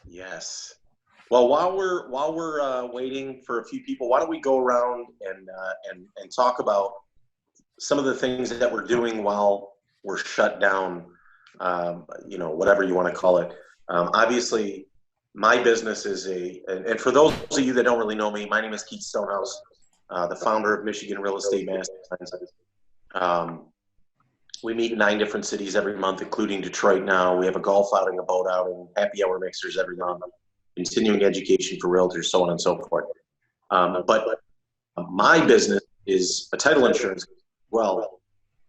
Yes. Well, while we're waiting for a few people, why don't we go around and talk about some of the things that we're doing while we're shut down, whatever you want to call it. Obviously, my business is and for those of you that don't really know me, my name is Keith Stonehouse, the founder of Michigan Real Estate Masterminds. We meet in 9 different cities every month, including Detroit now. We have a golf outing, a boat outing, happy hour mixers every month, continuing education for realtors, so on and so forth. But my business is a title insurance as well,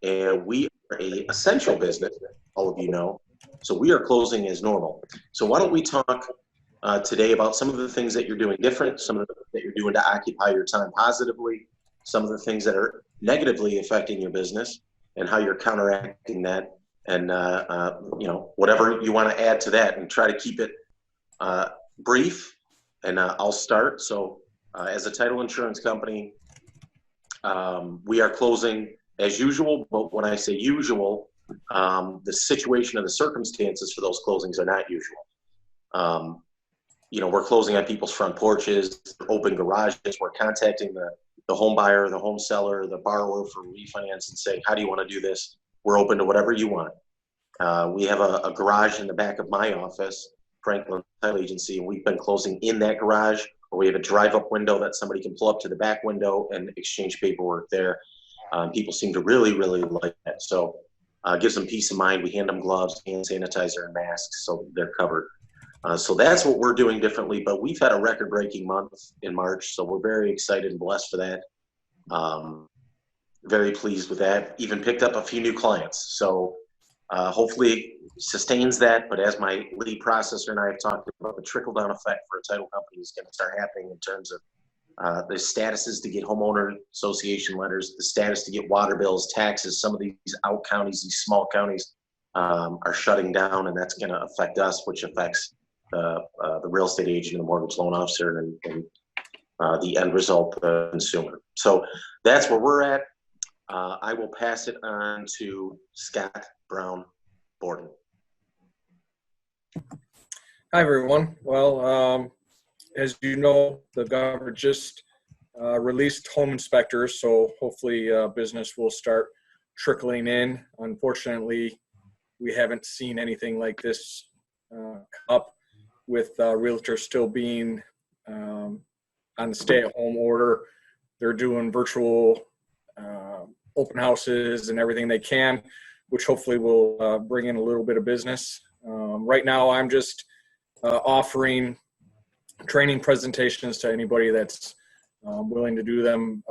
and we are a essential business, all of you know, so we are closing as normal. So why don't we talk today about some of the things that you're doing different, some of the things that you're doing to occupy your time positively, some of the things that are negatively affecting your business, and how you're counteracting that, and whatever you want to add to that, and try to keep it brief. And I'll start. So as a title insurance company, we are closing as usual, but when I say usual, the situation and the circumstances for those closings are not usual. We're closing on people's front porches, open garages. We're contacting the home buyer, the home seller, the borrower for refinance and saying, how do you want to do this? We're open to whatever you want. We have a garage in the back of my office, Franklin Title Agency, and we've been closing in that garage, or we have a drive-up window that somebody can pull up to the back window and exchange paperwork there. People seem to really, really like that. So it gives them peace of mind. We hand them gloves, hand sanitizer, and masks, so they're covered. So that's what we're doing differently, but we've had a record-breaking month in March, so we're very excited and blessed for that. Very pleased with that. Even picked up a few new clients, so hopefully sustains that. But as my lead processor and I have talked about, the trickle-down effect for a title company is going to start happening in terms of the statuses to get homeowner association letters, the status to get water bills, taxes. Some of these out counties, these small counties, are shutting down, and that's going to affect us, which affects the real estate agent and the mortgage loan officer and the end result, the consumer. So that's where we're at. I will pass it on to Scott Brown Borden. Hi, everyone. Well, as you know, the government just released home inspectors, so hopefully business will start trickling in. Unfortunately, we haven't seen anything like this come up, with realtors still being on the stay-at-home order. They're doing virtual open houses and everything they can, which hopefully will bring in a little bit of business. Right now, I'm just offering training presentations to anybody that's willing to do them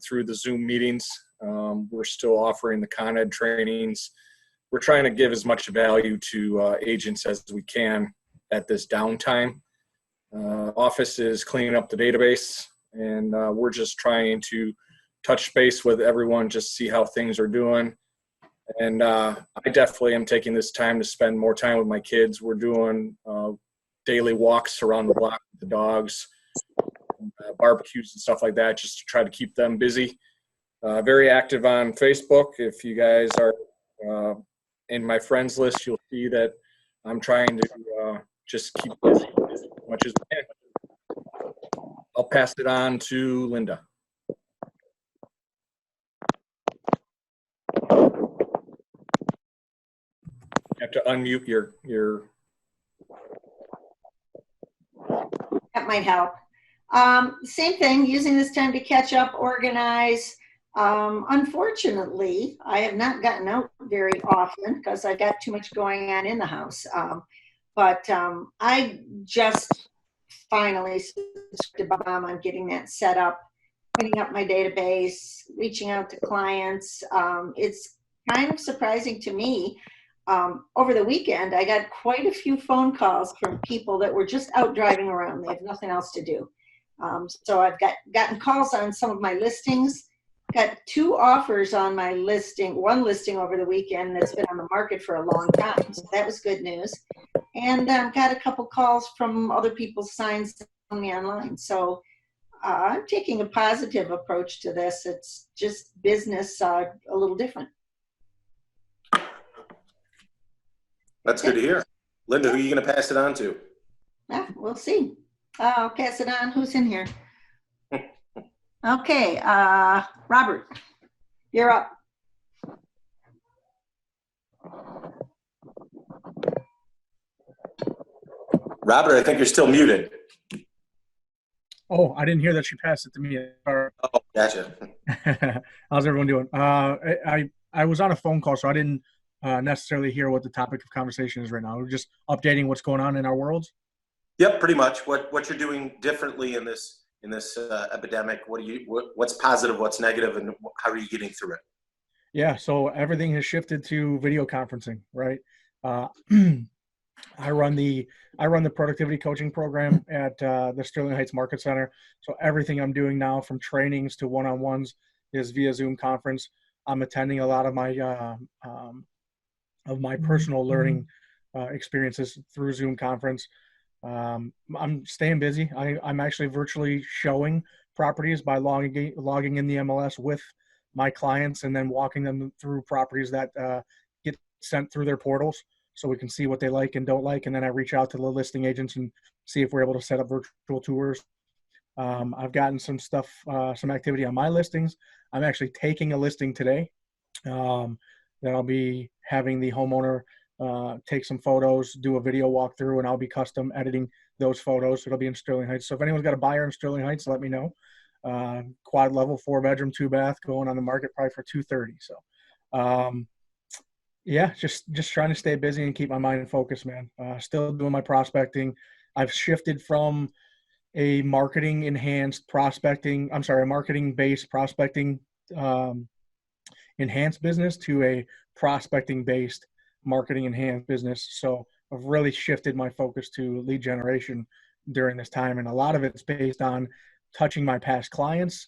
through the Zoom meetings. We're still offering the Con Ed trainings. We're trying to give as much value to agents as we can at this downtime. Office is cleaning up the database, and we're just trying to touch base with everyone, just see how things are doing. And I definitely am taking this time to spend more time with my kids. We're doing daily walks around the block with the dogs, barbecues and stuff like that, just to try to keep them busy. Very active on Facebook. If you guys are in my friends list, you'll see that I'm trying to just keep busy as much as we can. I'll pass it on to Linda. You have to unmute your. That might help. Same thing, using this time to catch up, organize. Unfortunately, I have not gotten out very often because I got too much going on in the house. But I just finally started on getting that set up, cleaning up my database, reaching out to clients. It's kind of surprising to me. Over the weekend, I got quite a few phone calls from people that were just out driving around. They have nothing else to do. So I've gotten calls on some of my listings. Got 2 offers on my listing, one listing over the weekend that's been on the market for a long time. So that was good news. And got a couple calls from other people's signs on me online. So I'm taking a positive approach to this. It's just business a little different. That's good to hear. Linda, who are you going to pass it on to? Yeah, we'll see. I'll pass it on. Who's in here? Okay, Robert, you're up. Robert, I think you're still muted. Oh, I didn't hear that she passed it to me. Oh, gotcha. How's everyone doing? I was on a phone call, so I didn't necessarily hear what the topic of conversation is right now. We're just updating what's going on in our worlds. Yep, pretty much. What you're doing differently in this epidemic? What's positive? What's negative? And how are you getting through it? Yeah, so everything has shifted to video conferencing, right? I run the productivity coaching program at the Sterling Heights Market Center. So everything I'm doing now, from trainings to one-on-ones, is via Zoom conference. I'm attending a lot of my personal learning experiences through Zoom conference. I'm staying busy. I'm actually virtually showing properties by logging in the MLS with my clients, and then walking them through properties that get sent through their portals, so we can see what they like and don't like. And then I reach out to the listing agents and see if we're able to set up virtual tours. I've gotten some stuff, some activity on my listings. I'm actually taking a listing today that I'll be having the homeowner take some photos, do a video walkthrough, and I'll be custom editing those photos. It'll be in Sterling Heights. So if anyone's got a buyer in Sterling Heights, let me know. Quad level, 4-bedroom, 2-bath, going on the market probably for $230. So yeah, just trying to stay busy and keep my mind focused, man. Still doing my prospecting. I've shifted from a marketing-based prospecting enhanced business to a prospecting-based marketing enhanced business. So I've really shifted my focus to lead generation during this time, and a lot of it's based on touching my past clients,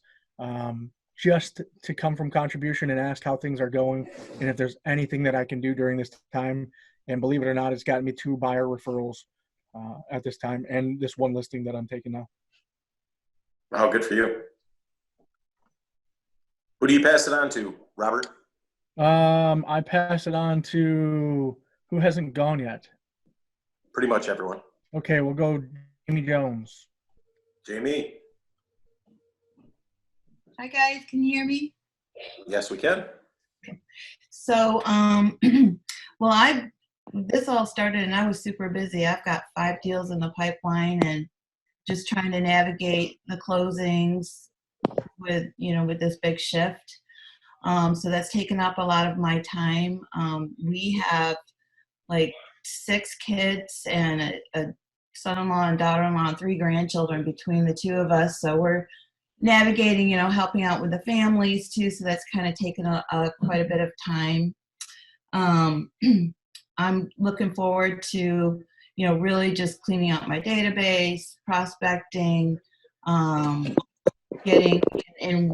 just to come from contribution and ask how things are going and if there's anything that I can do during this time. And believe it or not, it's gotten me 2 buyer referrals at this time, and this one listing that I'm taking now. Oh, good for you. Who do you pass it on to, Robert? I pass it on to who hasn't gone yet. Pretty much everyone. Okay, we'll go Jamie Jones. Jamie? Hi guys, can you hear me? Yes, we can. So, well, this all started and I was super busy. I've got 5 deals in the pipeline and just trying to navigate the closings with this big shift. So that's taken up a lot of my time. We have like 6 kids and a son-in-law and daughter-in-law and 3 grandchildren between the 2 of us. So we're navigating, helping out with the families too. So that's kind of taken quite a bit of time. I'm looking forward to, really just cleaning out my database, prospecting, and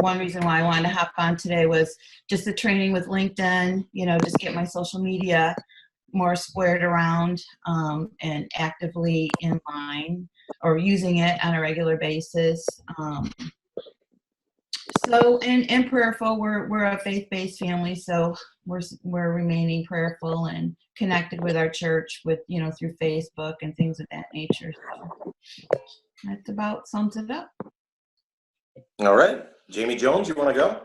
one reason why I wanted to hop on today was just the training with LinkedIn, just get my social media more squared around, and actively in line or using it on a regular basis. So in prayerful, we're a faith-based family, so we're remaining prayerful and connected with our church with through Facebook and things of that nature. So that's about sums it up. All right, Jamie Jones, you want to go?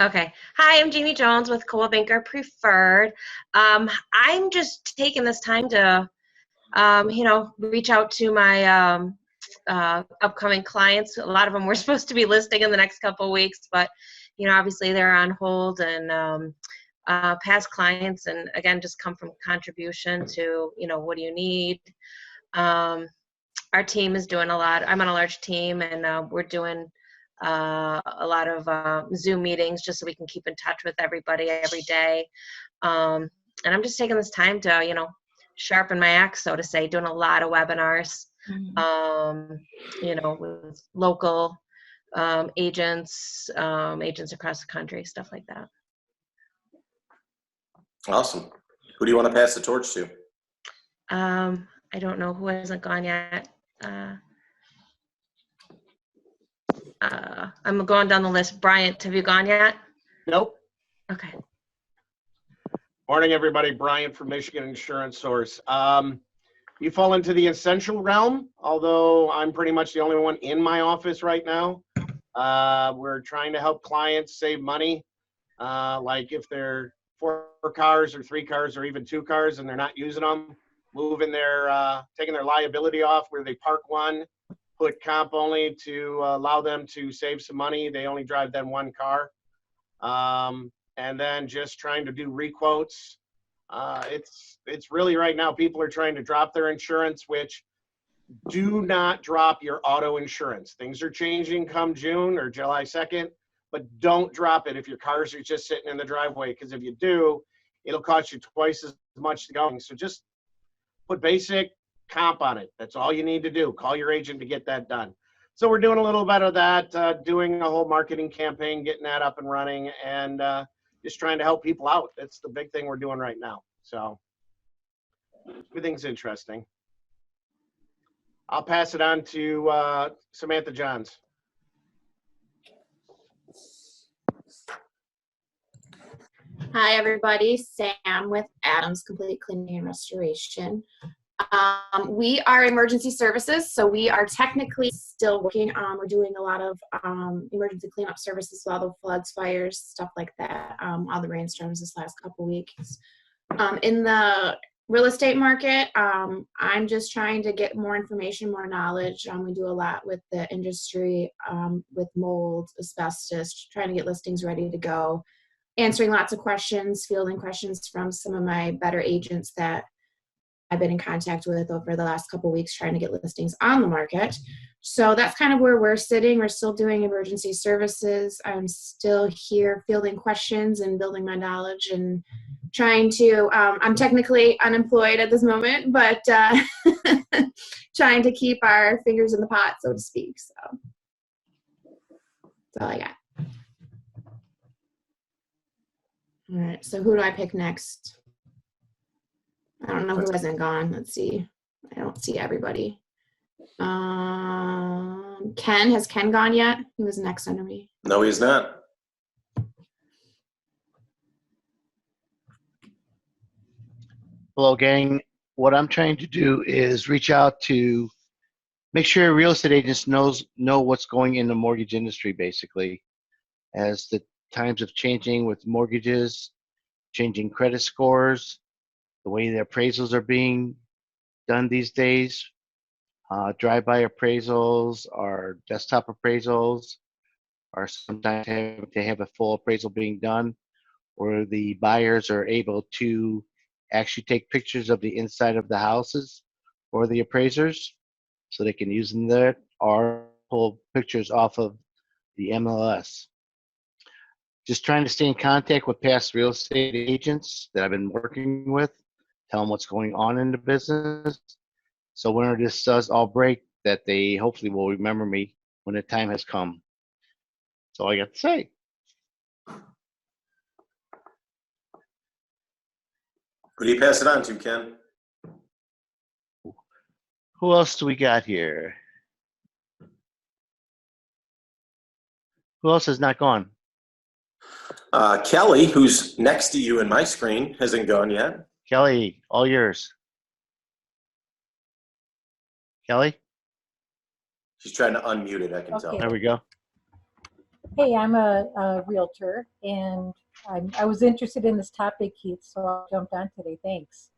Okay. Hi, I'm Jamie Jones with Coldwell Banker Preferred. I'm just taking this time to, reach out to my upcoming clients. A lot of them were supposed to be listing in the next couple of weeks, but, obviously they're on hold, and past clients, and again, just come from contribution to, what do you need? Our team is doing a lot. I'm on a large team, and we're doing a lot of Zoom meetings just so we can keep in touch with everybody every day. And I'm just taking this time to, sharpen my axe, so to say, doing a lot of webinars, with local agents across the country, stuff like that. Awesome. Who do you want to pass the torch to? I don't know who hasn't gone yet. I'm going down the list. Bryant, have you gone yet? Nope. Okay. Morning, everybody. Brian from Michigan Insurance Source. You fall into the essential realm, although I'm pretty much the only one in my office right now. We're trying to help clients save money. Like if they're 4 cars or 3 cars or even 2 cars and they're not using them, taking their liability off where they park one, put comp only to allow them to save some money. They only drive then 1 car. And then just trying to do requotes. It's really right now, people are trying to drop their insurance, which do not drop your auto insurance. Things are changing come June or July 2nd, but don't drop it if your cars are just sitting in the driveway, because if you do, it'll cost you twice as much to go. So just put basic comp on it. That's all you need to do. Call your agent to get that done. So we're doing a little bit of that, doing a whole marketing campaign, getting that up and running, and just trying to help people out. That's the big thing we're doing right now. So everything's interesting. I'll pass it on to Samantha Johns. Hi, everybody. Sam with Adams Complete Cleaning and Restoration. We are emergency services, so we are technically still working. We're doing a lot of emergency cleanup services, all the floods, fires, stuff like that, all the rainstorms this last couple weeks. In the real estate market, I'm just trying to get more information, more knowledge. We do a lot with the industry, with mold, asbestos, trying to get listings ready to go, answering lots of questions, fielding questions from some of my better agents that I've been in contact with over the last couple of weeks, trying to get listings on the market. So that's kind of where we're sitting. We're still doing emergency services. I'm still here fielding questions and building my knowledge and trying to, I'm technically unemployed at this moment, but trying to keep our fingers in the pot, so to speak. So that's all I got. All right, so who do I pick next? I don't know who hasn't gone. Let's see. I don't see everybody. Ken, has Ken gone yet? He was next under me. No, he's not. Hello, gang. What I'm trying to do is reach out to make sure real estate agents know what's going in the mortgage industry, basically, as the times of changing with mortgages, changing credit scores, the way the appraisals are being done these days, drive-by appraisals or desktop appraisals, or sometimes they have a full appraisal being done, where the buyers are able to actually take pictures of the inside of the houses for the appraisers, so they can use them there, or pull pictures off of the MLS. Just trying to stay in contact with past real estate agents that I've been working with, tell them what's going on in the business. So when this does all break, that they hopefully will remember me when the time has come. That's all I got to say. Who do you pass it on to, Ken? Who else do we got here? Who else has not gone? Kelly, who's next to you in my screen, hasn't gone yet. Kelly, all yours. Kelly? She's trying to unmute it, I can tell. There we go. Hey, I'm a realtor, and I was interested in this topic, Keith, so I jumped on today. Thanks.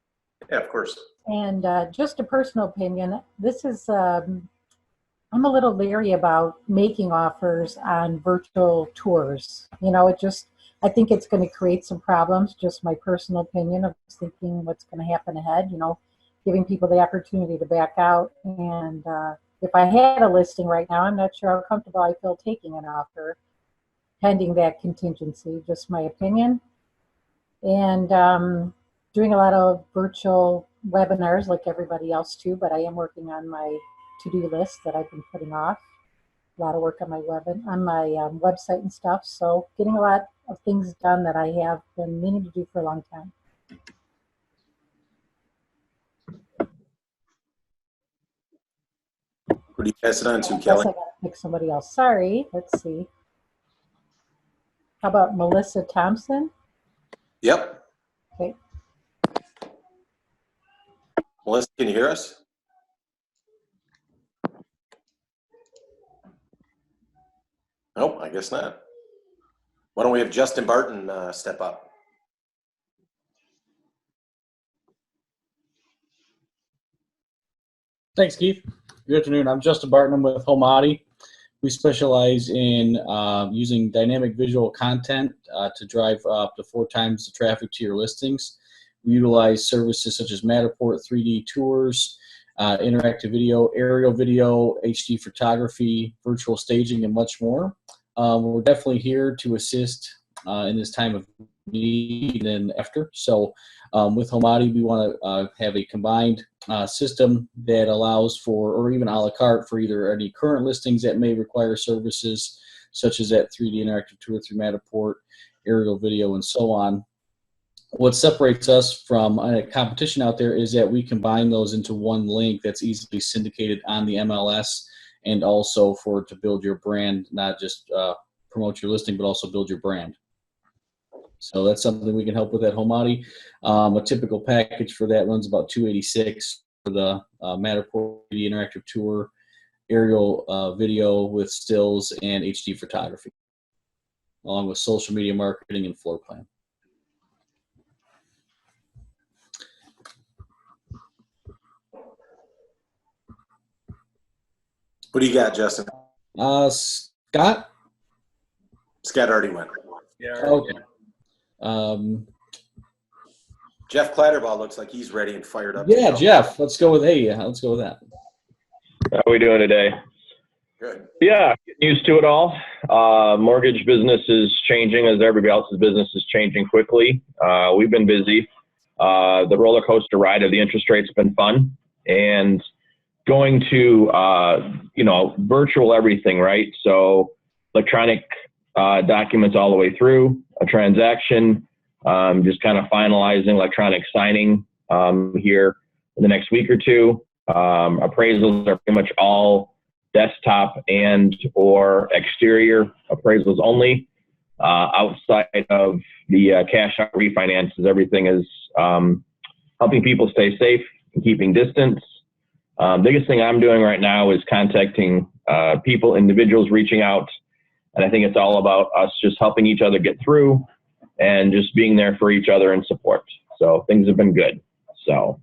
Yeah, of course. And just a personal opinion, this is, I'm a little leery about making offers on virtual tours. You know, I think it's going to create some problems, just my personal opinion of thinking what's going to happen ahead, you know, giving people the opportunity to back out. And if I had a listing right now, I'm not sure how comfortable I feel taking an offer pending that contingency, just my opinion. And doing a lot of virtual webinars like everybody else too, but I am working on my to-do list that I've been putting off. A lot of work on my website and stuff. So getting a lot of things done that I have been meaning to do for a long time. Who do you pass it on to, I guess Kelly? I gotta pick somebody else. Sorry, let's see. How about Melissa Thompson? Yep. Okay, Melissa, can you hear us? Nope, I guess not. Why don't we have Justin Barton step up? Thanks, Keith. Good afternoon. I'm Justin Barton. I'm with Homati. We specialize in using dynamic visual content to drive up to 4 times the traffic to your listings. We utilize services such as Matterport 3D tours, interactive video, aerial video, HD photography, virtual staging, and much more. We're definitely here to assist in this time of need and after. So with Homati, we want to have a combined system that allows for, or even a la carte for either any current listings that may require services such as that 3D interactive tour through Matterport, aerial video, and so on. What separates us from a competition out there is that we combine those into one link that's easily syndicated on the MLS, and also to build your brand, not just promote your listing, but also build your brand. So that's something we can help with at Homati. A typical package for that runs about $286 for the Matterport interactive tour, aerial video with stills, and HD photography, along with social media marketing and floor plan. What do you got, Justin? Scott? Scott already went. Yeah. Okay. Jeff Clatterball looks like he's ready and fired up. Yeah, Jeff. Let's go with let's go with that. How are we doing today? Good. Yeah, getting used to it all. Mortgage business is changing as everybody else's business is changing quickly. We've been busy. The roller coaster ride of the interest rates has been fun, and going to virtual everything, right? So electronic documents all the way through a transaction. Just kind of finalizing electronic signing here in the next week or two. Appraisals are pretty much all desktop and or exterior appraisals only. Outside of the cash out refinances, everything is helping people stay safe and keeping distance. Biggest thing I'm doing right now is contacting people, individuals reaching out. And I think it's all about us just helping each other get through and just being there for each other and support. So things have been good. So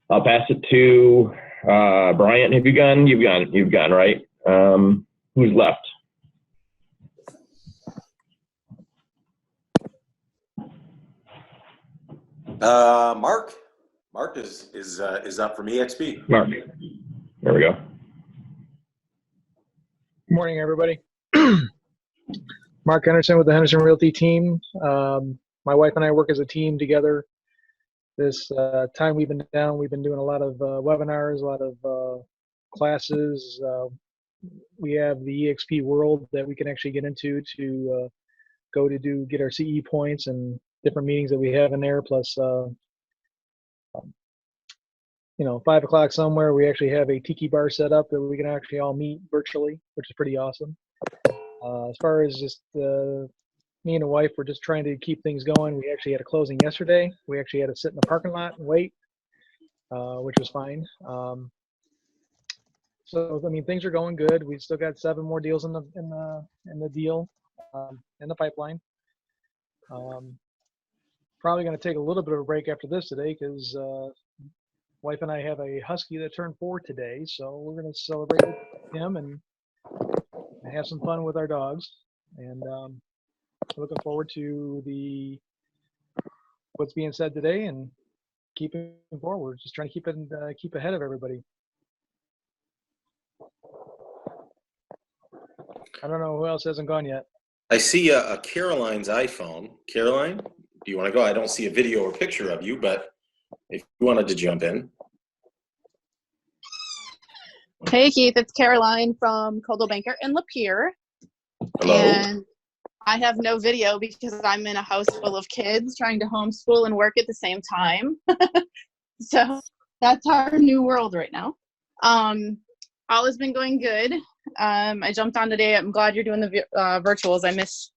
I'll pass it to Brian. Have you gone? You've gone, right? Who's left? Mark. Mark is up from EXP. Mark. There we go. Good morning, everybody. Mark Henderson with the Henderson Realty team. My wife and I work as a team together. This time we've been down, we've been doing a lot of webinars, a lot of classes. We have the EXP world that we can actually get into to go to get our CE points and different meetings that we have in there. Plus, 5 o'clock somewhere, we actually have a tiki bar set up that we can actually all meet virtually, which is pretty awesome. As far as just me and the wife, we're just trying to keep things going. We actually had a closing yesterday. We actually had to sit in the parking lot and wait, which was fine. So I mean, things are going good. We've still got 7 more deals in the deal in the pipeline. Probably going to take a little bit of a break after this today because wife and I have a husky that turned 4 today, so we're going to celebrate with him and have some fun with our dogs. And looking forward to what's being said today and keeping forward. Just trying to keep ahead of everybody. I don't know who else hasn't gone yet. I see a Caroline's iPhone. Caroline, do you want to go? I don't see a video or picture of you, but if you wanted to jump in. Hey Keith, it's Caroline from Coldwell Banker in Lapeer. Hello. And I have no video because I'm in a house full of kids trying to homeschool and work at the same time. So that's our new world right now. All has been going good. I jumped on today. I'm glad you're doing the virtuals. I miss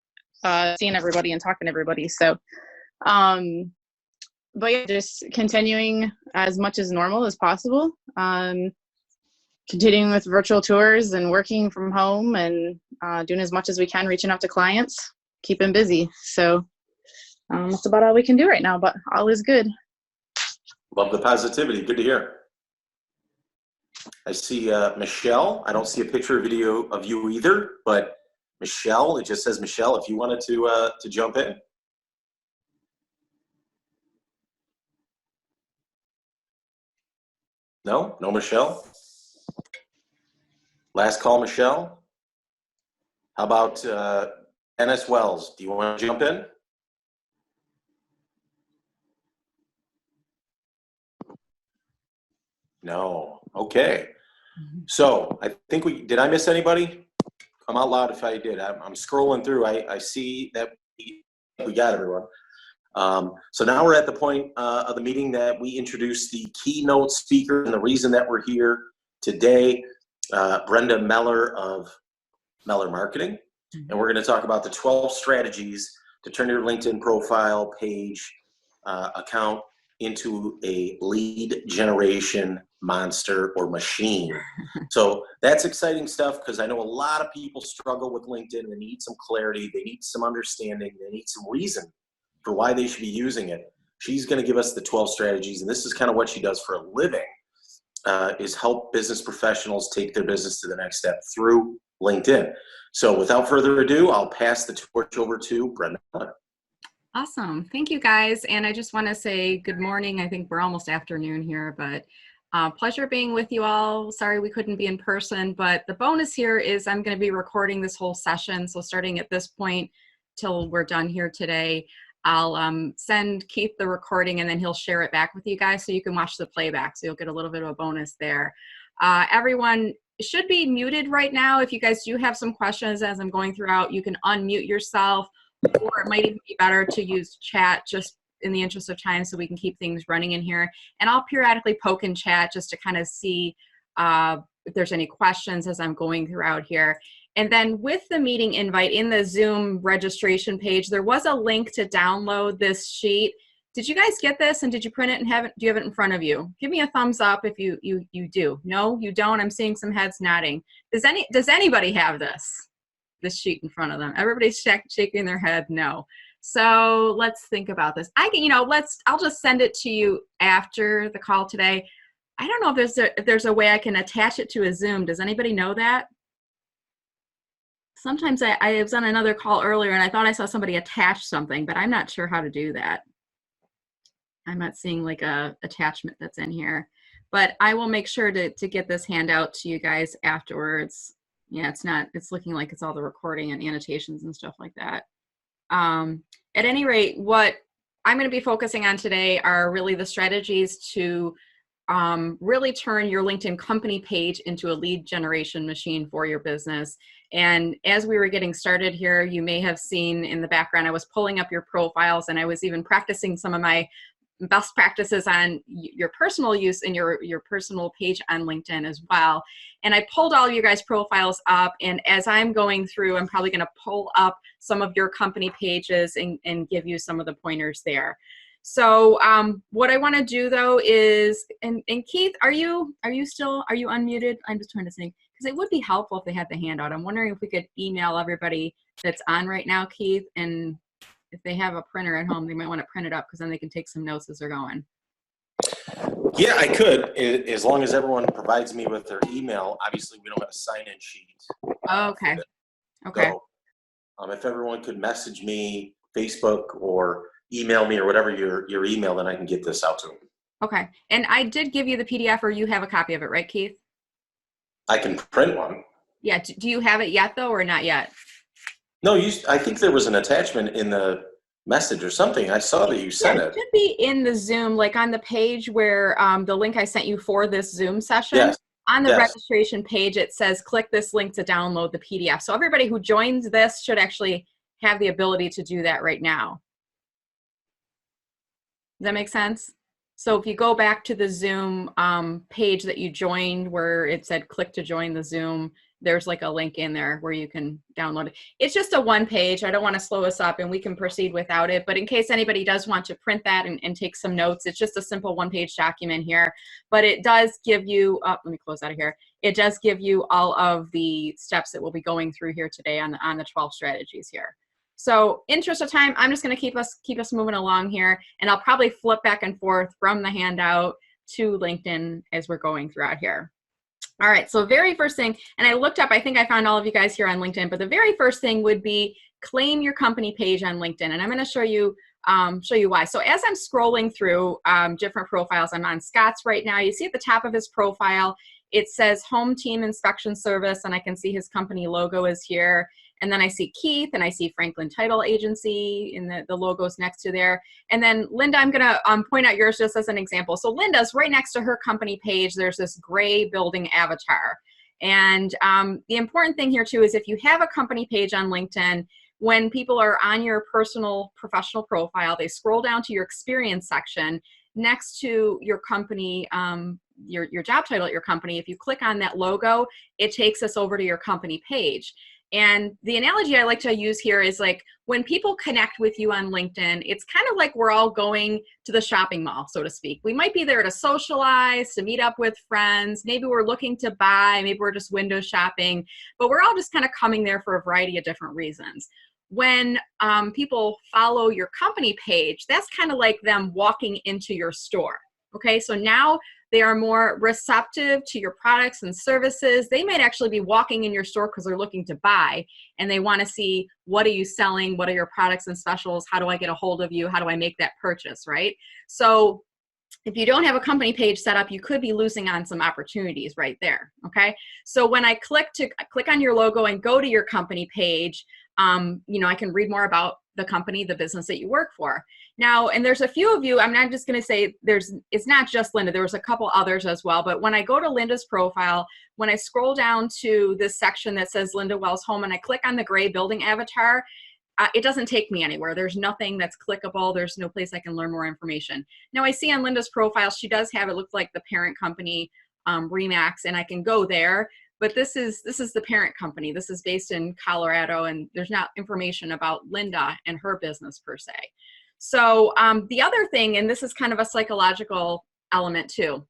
seeing everybody and talking to everybody. So but yeah, just continuing as much as normal as possible. Continuing with virtual tours and working from home and doing as much as we can, reaching out to clients, keeping busy. So that's about all we can do right now, but all is good. Love the positivity. Good to hear. I see Michelle. I don't see a picture or video of you either, but Michelle, it just says Michelle, if you wanted to jump in. No, no Michelle. Last call, Michelle. How about Dennis Wells? Do you want to jump in? No. Okay. So I think did I miss anybody? Come out loud if I did. I'm scrolling through. I see that we got everyone. So now we're at the point of the meeting that we introduce the keynote speaker and the reason that we're here today, Brenda Meller of Meller Marketing. And we're going to talk about the 12 strategies to turn your LinkedIn profile page account into a lead generation monster or machine. So that's exciting stuff because I know a lot of people struggle with LinkedIn. They need some clarity. They need some understanding. They need some reason for why they should be using it. She's going to give us the 12 strategies, and this is kind of what she does for a living, is help business professionals take their business to the next step through LinkedIn. So without further ado, I'll pass the torch over to Brenda. Awesome. Thank you, guys. And I just want to say good morning. I think we're almost afternoon here, but pleasure being with you all. Sorry we couldn't be in person, but the bonus here is I'm going to be recording this whole session. So starting at this point till we're done here today, I'll send Keith the recording and then he'll share it back with you guys so you can watch the playback. So you'll get a little bit of a bonus there. Everyone should be muted right now. If you guys do have some questions as I'm going throughout, you can unmute yourself, or it might even be better to use chat just in the interest of time so we can keep things running in here. And I'll periodically poke in chat just to kind of see if there's any questions as I'm going throughout here. And then with the meeting invite in the Zoom registration page, there was a link to download this sheet. Did you guys get this and did you print it and have it? Do you have it in front of you? Give me a thumbs up if you do. No, you don't. I'm seeing some heads nodding. Does anybody have this sheet in front of them? Everybody's shaking their head no. So let's think about this. I'll just send it to you after the call today. I don't know if there's a way I can attach it to a Zoom. Does anybody know that? Sometimes I was on another call earlier and I thought I saw somebody attach something, but I'm not sure how to do that. I'm not seeing like a attachment that's in here, but I will make sure to get this handout to you guys afterwards. Yeah, it's looking like it's all the recording and annotations and stuff like that. At any rate, what I'm going to be focusing on today are really the strategies to really turn your LinkedIn company page into a lead generation machine for your business. And as we were getting started here, you may have seen in the background, I was pulling up your profiles and I was even practicing some of my best practices on your personal use and your personal page on LinkedIn as well. And I pulled all of you guys' profiles up, and as I'm going through, I'm probably going to pull up some of your company pages and give you some of the pointers there. So what I want to do though is, and Keith, are you unmuted? I'm just trying to think, because it would be helpful if they had the handout. I'm wondering if we could email everybody that's on right now, Keith, and if they have a printer at home, they might want to print it up because then they can take some notes as they're going. Yeah, I could, as long as everyone provides me with their email. Obviously, we don't have a sign-in sheet. Okay. Okay. So, if everyone could message me, Facebook, or email me, or whatever your email, then I can get this out to them. Okay. And I did give you the PDF, or you have a copy of it, right, Keith? I can print one. Yeah. Do you have it yet, though, or not yet? No, I think there was an attachment in the message or something. I saw that you sent it. It should be in the Zoom, like on the page where the link I sent you for this Zoom session. Yes. On the registration page, it says click this link to download the PDF. So everybody who joins this should actually have the ability to do that right now. Does that make sense? So if you go back to the Zoom page that you joined where it said click to join the Zoom there's like a link in there where you can download it. It's just a one page. I don't want to slow us up and we can proceed without it. But in case anybody does want to print that and take some notes, it's just a simple one page document here. But it does give you, let me close out of here. It does give you all of the steps that we'll be going through here today on the 12 strategies here. So interest of time, I'm just going to keep us moving along here, and I'll probably flip back and forth from the handout to LinkedIn as we're going throughout here. All right, so very first thing, and I looked up, I think I found all of you guys here on LinkedIn, but the very first thing would be claim your company page on LinkedIn, and I'm going to show you why. So as I'm scrolling through different profiles, I'm on Scott's right now. You see at the top of his profile, it says Home Team Inspection Service, and I can see his company logo is here. And then I see Keith, and I see Franklin Title Agency, in the logos next to there. And then Linda, I'm gonna point out yours just as an example. So Linda's right next to her company page, there's this gray building avatar. And the important thing here too is if you have a company page on LinkedIn, when people are on your personal professional profile, they scroll down to your experience section next to your company, your job title at your company. If you click on that logo, it takes us over to your company page. And the analogy I like to use here is like when people connect with you on LinkedIn, it's kind of like we're all going to the shopping mall, so to speak. We might be there to socialize, to meet up with friends. Maybe we're looking to buy, maybe we're just window shopping, but we're all just kind of coming there for a variety of different reasons. When people follow your company page, that's kind of like them walking into your store. Okay, so now they are more receptive to your products and services. They might actually be walking in your store because they're looking to buy, and they want to see, what are you selling? What are your products and specials? How do I get a hold of you? How do I make that purchase, right? So if you don't have a company page set up, you could be losing on some opportunities right there, okay? So when I click on your logo and go to your company page, you know, I can read more about the company, the business that you work for. Now, and there's a few of you, I'm not just going to say it's not just Linda, there was a couple others as well, but when I go to Linda's profile, when I scroll down to this section that says Linda Wells Home and I click on the gray building avatar, it doesn't take me anywhere. There's nothing that's clickable. There's no place I can learn more information. Now I see on Linda's profile, she does have, it looks like the parent company, Remax, and I can go there. But this is the parent company. This is based in Colorado, and there's not information about Linda and her business per se. So the other thing, and this is kind of a psychological element too,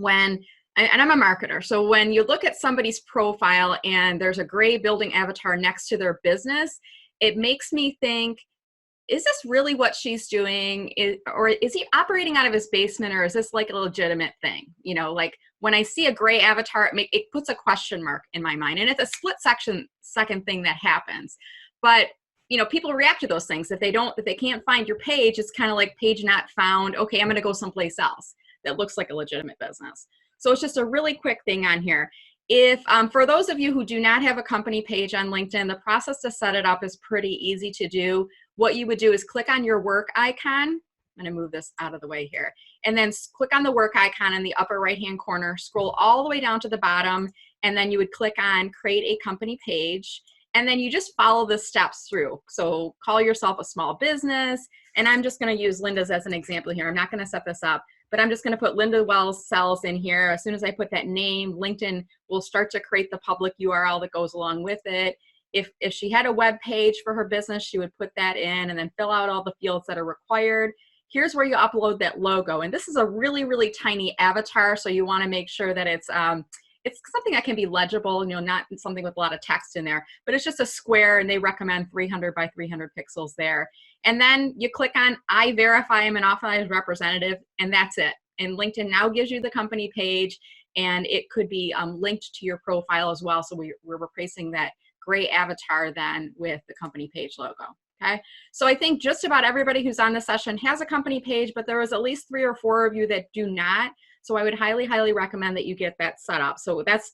and I'm a marketer, so when you look at somebody's profile and there's a gray building avatar next to their business, it makes me think, is this really what she's doing? Or is he operating out of his basement, or is this like a legitimate thing? You know, like when I see a gray avatar, it puts a question mark in my mind. And it's a split second thing that happens. But, you know, people react to those things. If they can't find your page, it's kind of like page not found. Okay, I'm going to go someplace else that looks like a legitimate business. So it's just a really quick thing on here. If for those of you who do not have a company page on LinkedIn, the process to set it up is pretty easy to do. What you would do is click on your work icon. I'm going to move this out of the way here. And then click on the work icon in the upper right-hand corner, scroll all the way down to the bottom, and then you would click on create a company page. And then you just follow the steps through. So call yourself a small business. And I'm just going to use Linda's as an example here. I'm not going to set this up, but I'm just going to put Linda Wells Sells in here. As soon as I put that name, LinkedIn will start to create the public URL that goes along with it. If she had a web page for her business, she would put that in and then fill out all the fields that are required. Here's where you upload that logo. And this is a really, really tiny avatar. So you want to make sure that it's something that can be legible, you know, not something with a lot of text in there, but it's just a square, and they recommend 300 by 300 pixels there. And then you click on I verify I'm an authorized representative, and that's it. And LinkedIn now gives you the company page, and it could be linked to your profile as well. So we're replacing that gray avatar then with the company page logo. Okay, so I think just about everybody who's on the session has a company page, but there was at least 3 or 4 of you that do not. So I would highly, highly recommend that you get that set up. So that's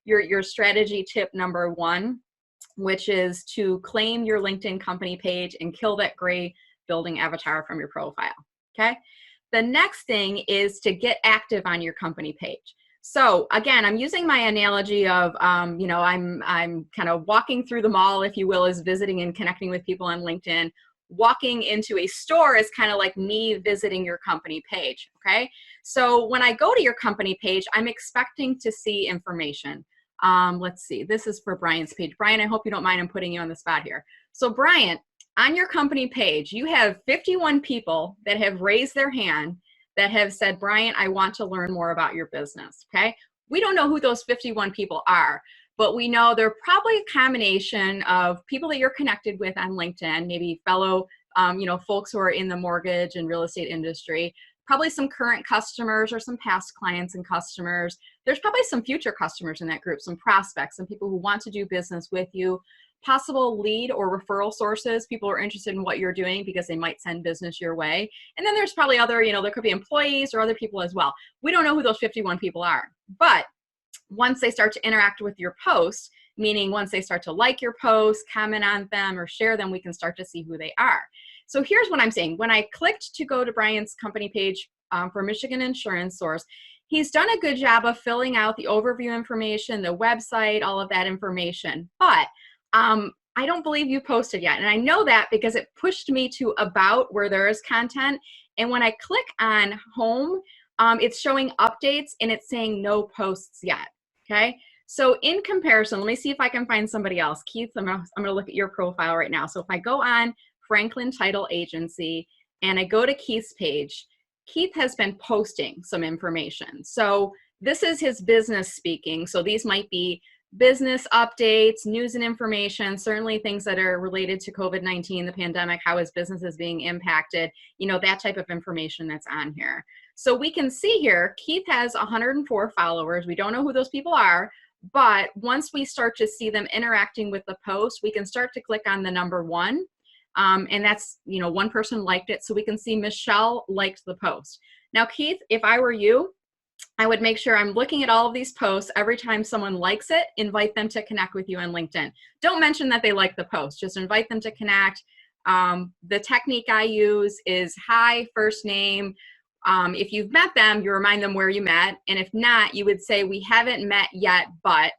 your strategy tip number 1, which is to claim your LinkedIn company page and kill that gray building avatar from your profile. Okay, the next thing is to get active on your company page. So again, I'm using my analogy of, you know, I'm kind of walking through the mall, if you will, is visiting and connecting with people on LinkedIn. Walking into a store is kind of like me visiting your company page, okay? So when I go to your company page, I'm expecting to see information. Let's see, this is for Brian's page. Brian, I hope you don't mind I'm putting you on the spot here. So Brian, on your company page, you have 51 people that have raised their hand that have said, Brian, I want to learn more about your business, okay? We don't know who those 51 people are, but we know they're probably a combination of people that you're connected with on LinkedIn, maybe fellow folks who are in the mortgage and real estate industry, probably some current customers or some past clients and customers. There's probably some future customers in that group, some prospects, some people who want to do business with you, possible lead or referral sources. People are interested in what you're doing because they might send business your way. And then there's probably other, there could be employees or other people as well. We don't know who those 51 people are, but once they start to interact with your posts, meaning once they start to like your posts, comment on them, or share them, we can start to see who they are. So here's what I'm saying. When I clicked to go to Brian's company page for Michigan Insurance Source, he's done a good job of filling out the overview information, the website, all of that information. But I don't believe you posted yet. And I know that because it pushed me to about where there is content. And when I click on home, it's showing updates and it's saying no posts yet. Okay. So in comparison, let me see if I can find somebody else. Keith, I'm gonna look at your profile right now. So if I go on Franklin Title Agency and I go to Keith's page, Keith has been posting some information. So this is his business speaking. So these might be business updates, news and information, certainly things that are related to COVID-19, the pandemic, how his business is being impacted, that type of information that's on here. So we can see here, Keith has 104 followers. We don't know who those people are, but once we start to see them interacting with the post, we can start to click on the number 1. And that's, one person liked it. So we can see Michelle liked the post. Now, Keith, if I were you, I would make sure I'm looking at all of these posts. Every time someone likes it, invite them to connect with you on LinkedIn. Don't mention that they like the post, just invite them to connect. The technique I use is hi, first name. If you've met them, you remind them where you met. And if not, you would say, we haven't met yet, but,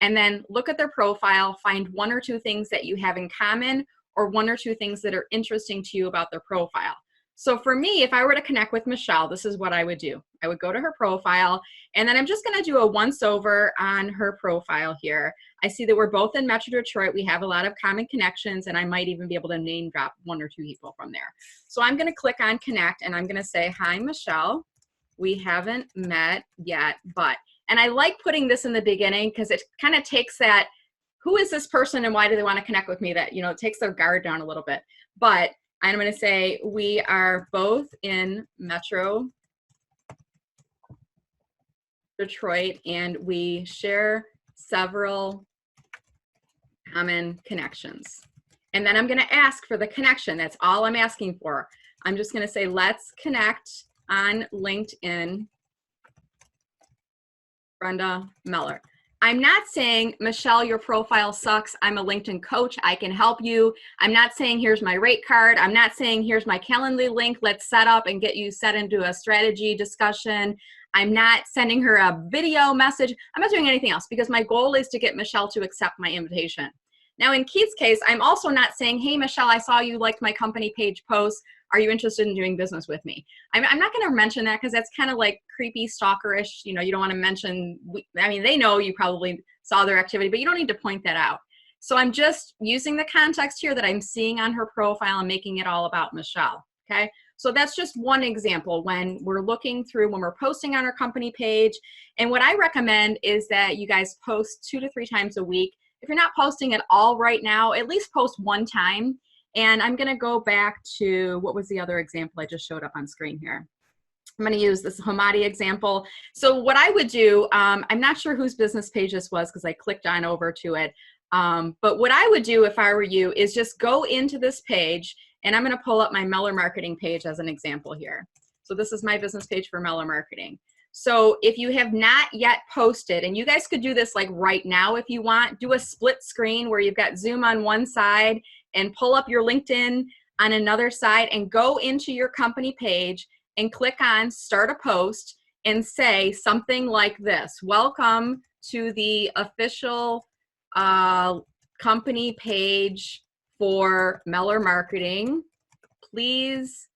and then look at their profile, find 1 or 2 things that you have in common or 1 or 2 things that are interesting to you about their profile. So for me, if I were to connect with Michelle, this is what I would do. I would go to her profile, and then I'm just going to do a once over on her profile here. I see that we're both in Metro Detroit. We have a lot of common connections, and I might even be able to name drop 1 or 2 people from there. So I'm going to click on connect, and I'm going to say, hi, Michelle. We haven't met yet, but, and I like putting this in the beginning because it kind of takes that, who is this person and why do they want to connect with me? That, it takes their guard down a little bit. But I'm going to say we are both in Metro Detroit and we share several common connections. And then I'm going to ask for the connection. That's all I'm asking for. I'm just going to say, let's connect on LinkedIn, Brenda Meller. I'm not saying, Michelle, your profile sucks. I'm a LinkedIn coach. I can help you. I'm not saying, here's my rate card. I'm not saying, here's my Calendly link. Let's set up and get you set into a strategy discussion. I'm not sending her a video message. I'm not doing anything else because my goal is to get Michelle to accept my invitation. Now, in Keith's case, I'm also not saying, hey, Michelle, I saw you liked my company page post. Are you interested in doing business with me? I'm not going to mention that because that's kind of like creepy, stalkerish. You don't want to mention, they know you probably saw their activity, but you don't need to point that out. So I'm just using the context here that I'm seeing on her profile and making it all about Michelle, okay? So that's just one example when we're looking through, when we're posting on our company page. And what I recommend is that you guys post 2 to 3 times a week. If you're not posting at all right now, at least post 1 time. And I'm going to go back to, what was the other example I just showed up on screen here? I'm going to use this Hamadi example. So what I would do, I'm not sure whose business page this was because I clicked on over to it. But what I would do if I were you is just go into this page, and I'm going to pull up my Meller Marketing page as an example here. So this is my business page for Meller Marketing. So if you have not yet posted, and you guys could do this like right now if you want, do a split screen where you've got Zoom on one side and pull up your LinkedIn on another side and go into your company page and click on start a post and say something like this: welcome to the official company page for Meller Marketing. Please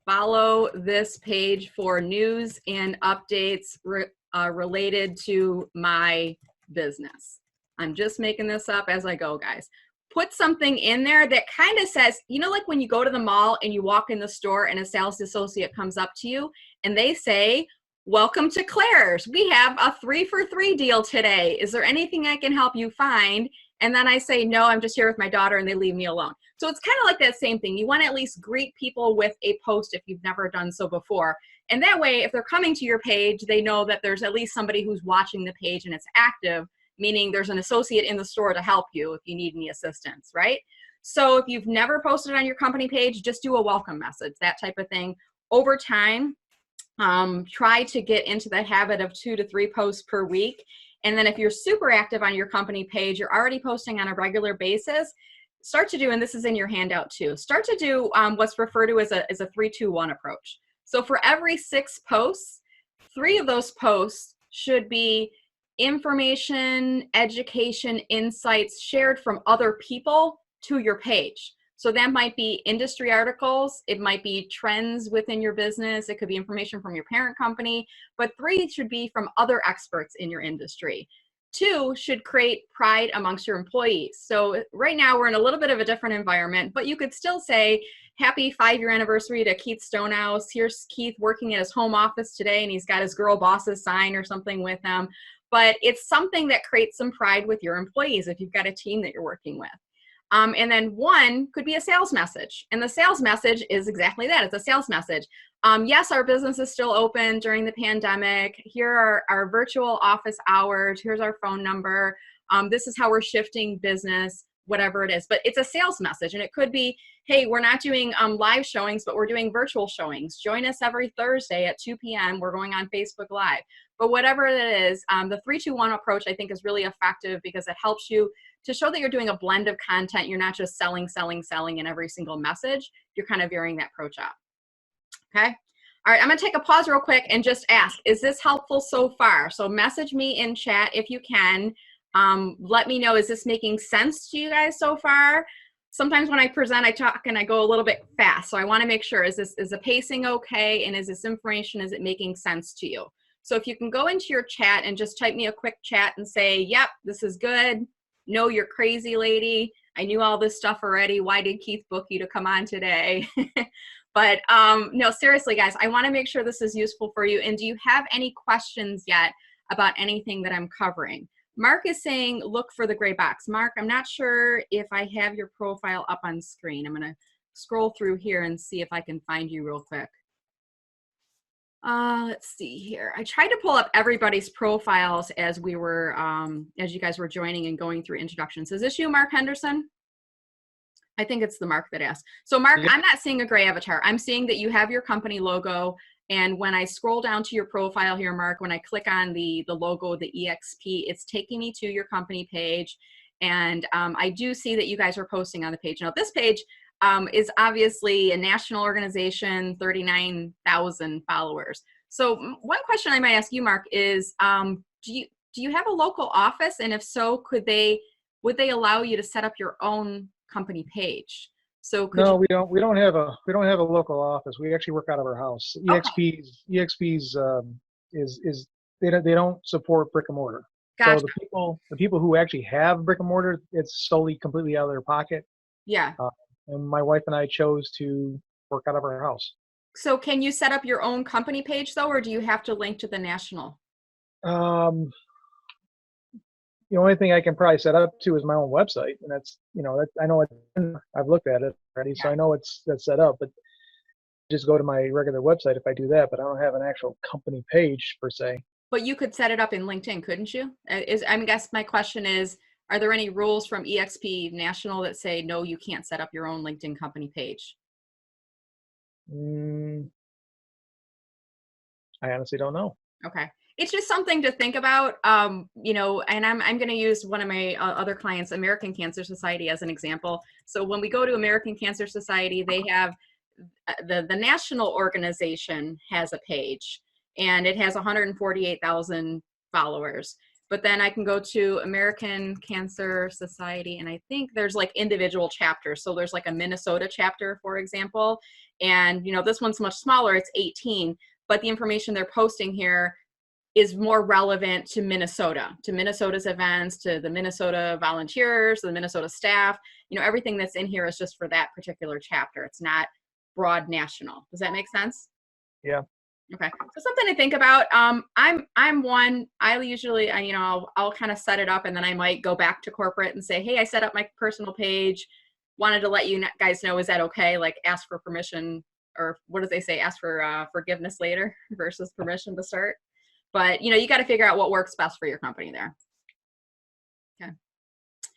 follow this page for news and updates related to my business. I'm just making this up as I go, guys. Put something in there that kind of says, you know, like when you go to the mall and you walk in the store and a sales associate comes up to you and they say, welcome to Claire's. We have a 3-for-3 deal today. Is there anything I can help you find? And then I say, no, I'm just here with my daughter, and they leave me alone. So it's kind of like that same thing. You want to at least greet people with a post if you've never done so before. And that way, if they're coming to your page, they know that there's at least somebody who's watching the page and it's active, meaning there's an associate in the store to help you if you need any assistance, right? So if you've never posted on your company page, just do a welcome message, that type of thing. Over time, try to get into the habit of 2 to 3 posts per week. And then if you're super active on your company page, you're already posting on a regular basis, start to do, and this is in your handout too, start to do what's referred to as a 3-2-1 approach. So for every 6 posts, 3 of those posts should be information, education, insights shared from other people to your page. So that might be industry articles, it might be trends within your business, it could be information from your parent company, but 3 should be from other experts in your industry. 2 should create pride amongst your employees. So right now we're in a little bit of a different environment, but you could still say, happy 5-year anniversary to Keith Stonehouse. Here's Keith working at his home office today, and he's got his girl bosses sign or something with him. But it's something that creates some pride with your employees if you've got a team that you're working with. And then 1 could be a sales message. And the sales message is exactly that. It's a sales message. Yes, our business is still open during the pandemic. Here are our virtual office hours. Here's our phone number. This is how we're shifting business, whatever it is. But it's a sales message. And it could be, hey, we're not doing live showings, but we're doing virtual showings. Join us every Thursday at 2 p.m. We're going on Facebook Live. But whatever it is, the 3-2-1 approach, I think, is really effective because it helps you to show that you're doing a blend of content. You're not just selling in every single message. You're kind of varying that approach up. Okay. All right. I'm going to take a pause real quick and just ask, is this helpful so far? So message me in chat if you can. Let me know, is this making sense to you guys so far? Sometimes when I present, I talk and I go a little bit fast. So I want to make sure, is the pacing okay? And is this information, is it making sense to you? So if you can go into your chat and just type me a quick chat and say, yep, this is good. No, you're crazy, lady. I knew all this stuff already. Why did Keith book you to come on today? But no, seriously, guys, I want to make sure this is useful for you. And do you have any questions yet about anything that I'm covering? Mark is saying, look for the gray box. Mark, I'm not sure if I have your profile up on screen. I'm going to scroll through here and see if I can find you real quick. Let's see here. I tried to pull up everybody's profiles as we were, as you guys were joining and going through introductions. Is this you, Mark Henderson? I think it's the Mark that asked. So Mark, I'm not seeing a gray avatar. I'm seeing that you have your company logo. And when I scroll down to your profile here, Mark, when I click on the logo, the EXP, it's taking me to your company page. And I do see that you guys are posting on the page. Now this page is obviously a national organization, 39,000 followers. So one question I might ask you, Mark, is do you have a local office? And if so, would they allow you to set up your own company page? So no, we don't have a local office. We actually work out of our house. EXP's is they don't support brick and mortar. Gotcha. So the people who actually have brick and mortar, it's solely completely out of their pocket. Yeah. And my wife and I chose to work out of our house. So can you set up your own company page though, or do you have to link to the national? The only thing I can probably set up to is my own website, and that's, I know I've looked at it already, so I know that's set up. But just go to my regular website if I do that. But I don't have an actual company page per se. But you could set it up in LinkedIn, couldn't you? I guess my question is, are there any rules from EXP National that say no, you can't set up your own LinkedIn company page? I honestly don't know. Okay. It's just something to think about, and I'm going to use one of my other clients, American Cancer Society, as an example. So when we go to American Cancer Society, they have the national organization has a page, and it has 148,000 followers. But then I can go to American Cancer Society, and I think there's like individual chapters. So there's like a Minnesota chapter, for example, and this one's much smaller. It's 18, but the information they're posting here is more relevant to Minnesota's events, to the Minnesota volunteers, the Minnesota staff. You know, everything that's in here is just for that particular chapter. It's not broad national. Does that make sense? Yeah. Okay, so something to think about. I'm one, I usually, you know, I'll kind of set it up and then I might go back to corporate and say, hey, I set up my personal page. Wanted to let you guys know, is that okay? Like ask for permission, or what do they say? Ask for forgiveness later versus permission to start. But, you know, you got to figure out what works best for your company there. Okay.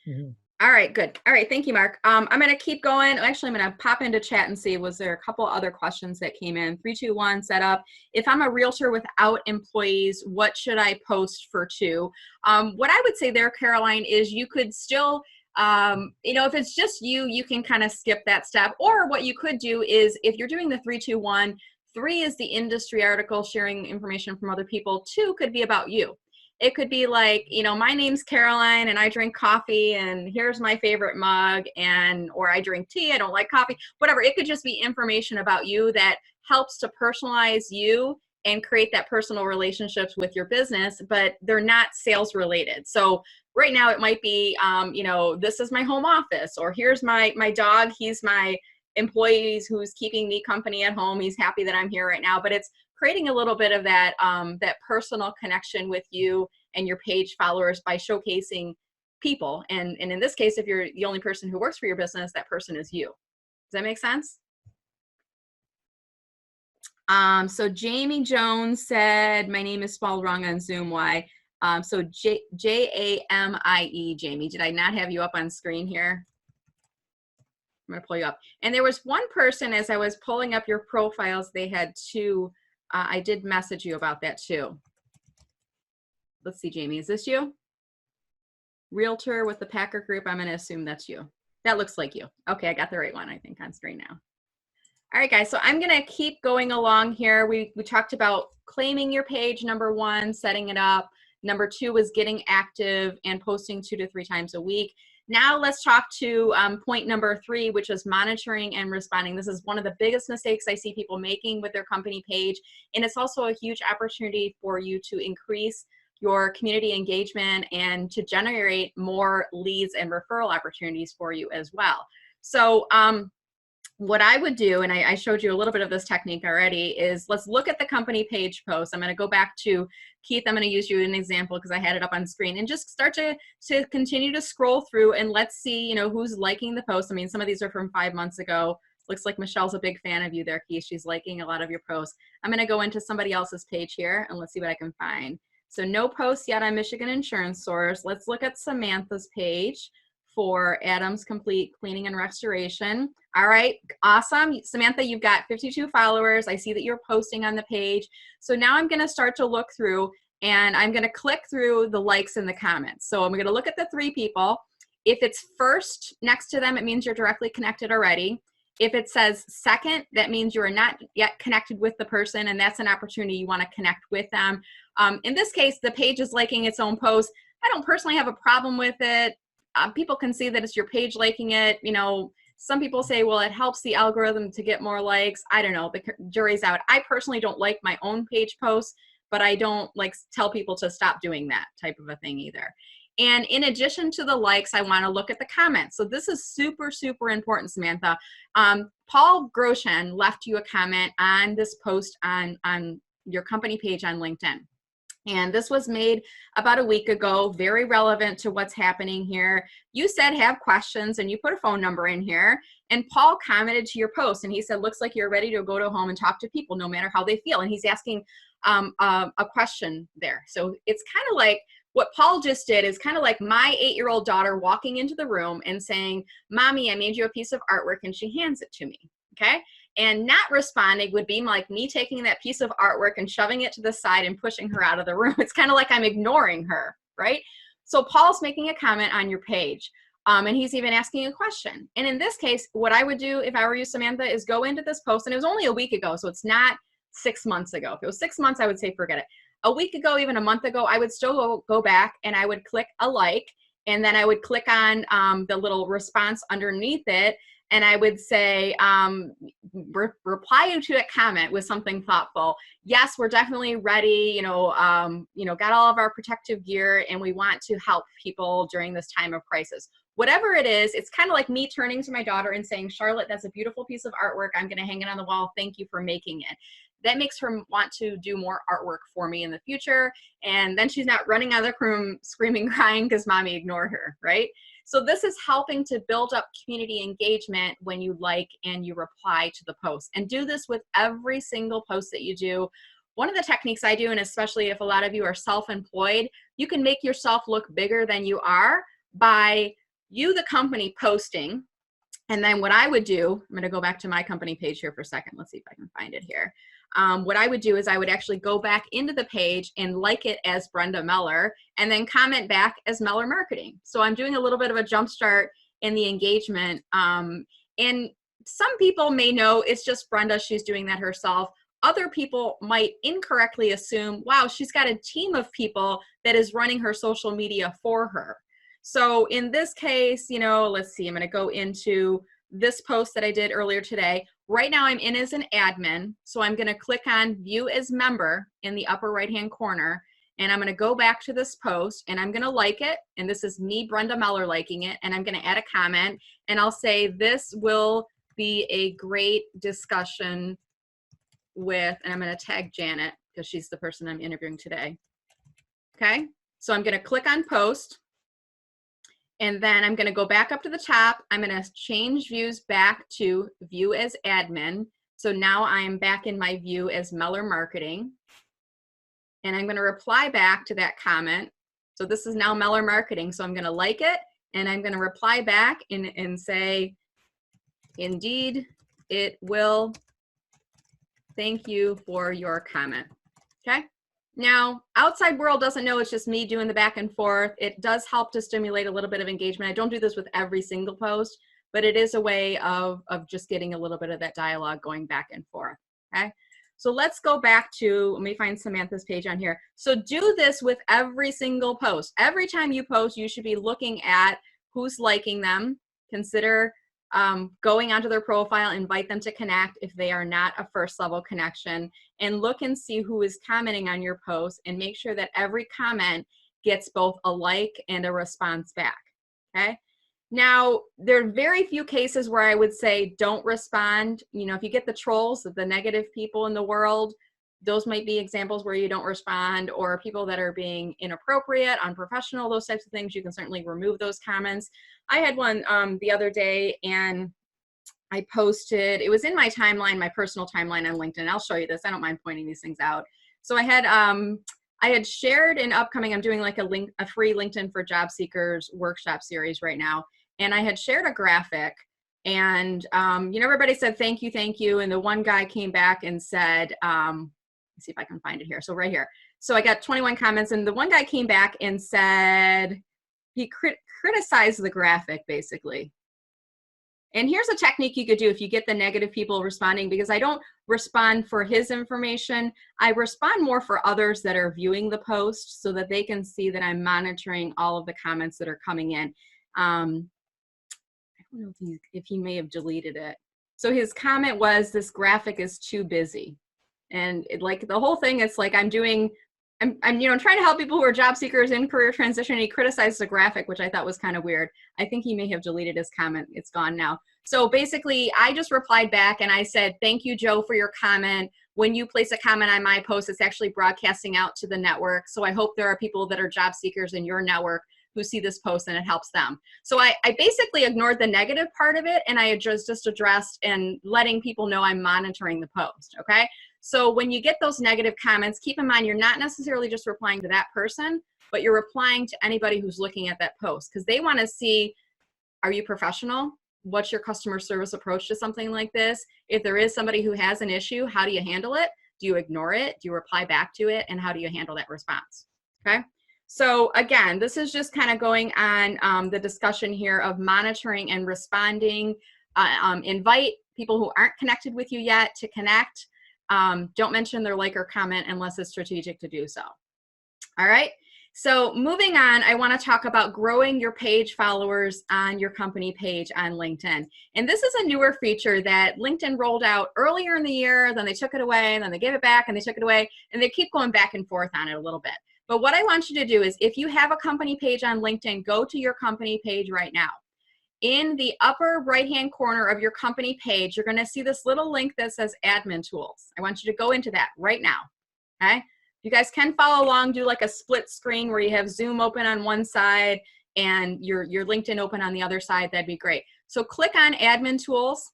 Mhm. All right, good. All right, thank you, Mark. I'm going to keep going. Actually, I'm going to pop into chat and see, was there a couple other questions that came in? 321 set up. If I'm a realtor without employees, what should I post for two? What I would say there, Caroline, is you could still, you know, if it's just you, you can kind of skip that step. Or what you could do is, if you're doing the 321, 3 is the industry article sharing information from other people. 2 could be about you. It could be like, you know, my name's Caroline and I drink coffee and here's my favorite mug, and, or I drink tea, I don't like coffee, whatever. It could just be information about you that helps to personalize you and create that personal relationships with your business, but they're not sales related. So right now it might be, you know, this is my home office, or here's my dog, he's my employees who's keeping me company at home, he's happy that I'm here right now. But it's creating a little bit of that that personal connection with you and your page followers by showcasing people. And in this case, if you're the only person who works for your business, that person is you. Does that make sense? So Jamie Jones said, my name is spelled wrong on Zoom. Why? So Jamie, Jamie, did I not have you up on screen here? I'm going to pull you up. And there was one person, as I was pulling up your profiles, they had 2. I did message you about that too. Let's see, Jamie, is this you? Realtor with the Packer Group. I'm going to assume that's you. That looks like you. Okay, I got the right one, I think, on screen now. All right, guys, so I'm going to keep going along here. We talked about claiming your page, number 1, setting it up. Number 2 was getting active and posting 2 to 3 times a week. Now let's talk to point number 3, which is monitoring and responding. This is one of the biggest mistakes I see people making with their company page. And it's also a huge opportunity for you to increase your community engagement and to generate more leads and referral opportunities for you as well. So what I would do, and I showed you a little bit of this technique already, is let's look at the company page post. I'm going to go back to Keith. I'm going to use you as an example because I had it up on screen, and just start to continue to scroll through and let's see, you know, who's liking the post. I mean, some of these are from 5 months ago. Looks like Michelle's a big fan of you there, Keith. She's liking a lot of your posts. I'm going to go into somebody else's page here and let's see what I can find. So no posts yet on Michigan Insurance Source. Let's look at Samantha's page for Adams Complete Cleaning and Restoration. All right, awesome. Samantha, you've got 52 followers. I see that you're posting on the page. So now I'm going to start to look through, and I'm going to click through the likes and the comments. So I'm going to look at the 3 people. If it's first next to them, it means you're directly connected already. If it says second, that means you are not yet connected with the person, and that's an opportunity you want to connect with them. In this case, the page is liking its own post. I don't personally have a problem with it. People can see that it's your page liking it. You know, some people say, well, it helps the algorithm to get more likes. I don't know. The jury's out. I personally don't like my own page posts, but I don't like tell people to stop doing that type of a thing either. And in addition to the likes, I want to look at the comments. So this is super, super important, Samantha. Paul Groshen left you a comment on this post on your company page on LinkedIn. And this was made about a week ago, very relevant to what's happening here. You said have questions and you put a phone number in here, and Paul commented to your post and he said, looks like you're ready to go to home and talk to people no matter how they feel. And he's asking a question there. So it's kind of like what Paul just did is kind of like my 8-year-old daughter walking into the room and saying, Mommy, I made you a piece of artwork, and she hands it to me. Okay. And not responding would be like me taking that piece of artwork and shoving it to the side and pushing her out of the room. It's kind of like I'm ignoring her, right? So Paul's making a comment on your page, and he's even asking a question. And in this case, what I would do if I were you, Samantha, is go into this post, and it was only a week ago, so it's not 6 months ago. If it was 6 months, I would say forget it. A week ago, even a month ago, I would still go back and I would click a like, and then I would click on the little response underneath it. and I would say, reply to a comment with something thoughtful. Yes, we're definitely ready, got all of our protective gear, and we want to help people during this time of crisis. Whatever it is, it's kind of like me turning to my daughter and saying, Charlotte, that's a beautiful piece of artwork. I'm going to hang it on the wall. Thank you for making it. That makes her want to do more artwork for me in the future. And then she's not running out of the room screaming, crying because mommy ignored her, right? So this is helping to build up community engagement when you like and you reply to the post. And do this with every single post that you do. One of the techniques I do, and especially if a lot of you are self-employed, you can make yourself look bigger than you are by you, the company, posting. And then what I would do, I'm going to go back to my company page here for a second. Let's see if I can find it here. What I would do is I would actually go back into the page and like it as Brenda Meller, and then comment back as Meller Marketing. So I'm doing a little bit of a jump start in the engagement. And some people may know it's just Brenda, she's doing that herself. Other people might incorrectly assume, wow, she's got a team of people that is running her social media for her. So in this case, let's see, I'm going to go into this post that I did earlier today. Right now I'm in as an admin. So I'm going to click on view as member in the upper right-hand corner. And I'm going to go back to this post and I'm going to like it. And this is me, Brenda Meller, liking it. And I'm going to add a comment and I'll say, this will be a great discussion with, and I'm going to tag Janet because she's the person I'm interviewing today. Okay. So I'm going to click on post. And then I'm going to go back up to the top. I'm going to change views back to view as admin. So now I'm back in my view as Meller Marketing. And I'm going to reply back to that comment. So this is now Meller Marketing. So I'm going to like it. And I'm going to reply back and say, indeed, it will. Thank you for your comment. Okay. Now, outside world doesn't know it's just me doing the back and forth. It does help to stimulate a little bit of engagement. I don't do this with every single post, but it is a way of just getting a little bit of that dialogue going back and forth, okay? So let's go back to, let me find Samantha's page on here. So do this with every single post. Every time you post, you should be looking at who's liking them. Consider going onto their profile, invite them to connect if they are not a first level connection, and look and see who is commenting on your post and make sure that every comment gets both a like and a response back, okay? Now, there are very few cases where I would say don't respond. If you get the trolls, the negative people in the world, those might be examples where you don't respond, or people that are being inappropriate, unprofessional, those types of things, you can certainly remove those comments. I had one the other day and I posted, it was in my timeline, my personal timeline on LinkedIn. I'll show you this. I don't mind pointing these things out. So I had shared an upcoming, I'm doing like a free LinkedIn for job seekers workshop series right now. And I had shared a graphic and, everybody said, thank you. And the one guy came back and said, let's see if I can find it here. So right here. So I got 21 comments and the one guy came back and said, he criticized the graphic basically. And here's a technique you could do if you get the negative people responding, because I don't respond for his information. I respond more for others that are viewing the post so that they can see that I'm monitoring all of the comments that are coming in. I don't know if he may have deleted it. So his comment was, this graphic is too busy. And like the whole thing, it's like I'm trying to help people who are job seekers in career transition. And he criticized the graphic, which I thought was kind of weird. I think he may have deleted his comment. It's gone now. So basically, I just replied back and I said, thank you, Joe, for your comment. When you place a comment on my post, it's actually broadcasting out to the network. So I hope there are people that are job seekers in your network who see this post and it helps them. So I basically ignored the negative part of it and I just addressed and letting people know I'm monitoring the post, okay? So when you get those negative comments, keep in mind you're not necessarily just replying to that person, but you're replying to anybody who's looking at that post because they want to see, are you professional? What's your customer service approach to something like this? If there is somebody who has an issue, how do you handle it? Do you ignore it? Do you reply back to it? And how do you handle that response? Okay. So again, this is just kind of going on the discussion here of monitoring and responding. Invite people who aren't connected with you yet to connect. Don't mention their like or comment unless it's strategic to do so. All right. So moving on, I want to talk about growing your page followers on your company page on LinkedIn. And this is a newer feature that LinkedIn rolled out earlier in the year, then they took it away, and then they gave it back, and they took it away, and they keep going back and forth on it a little bit. But what I want you to do is, if you have a company page on LinkedIn, go to your company page right now. In the upper right-hand corner of your company page, you're going to see this little link that says Admin Tools. I want you to go into that right now, okay? You guys can follow along, do like a split screen where you have Zoom open on one side and your LinkedIn open on the other side. That'd be great. So click on Admin Tools.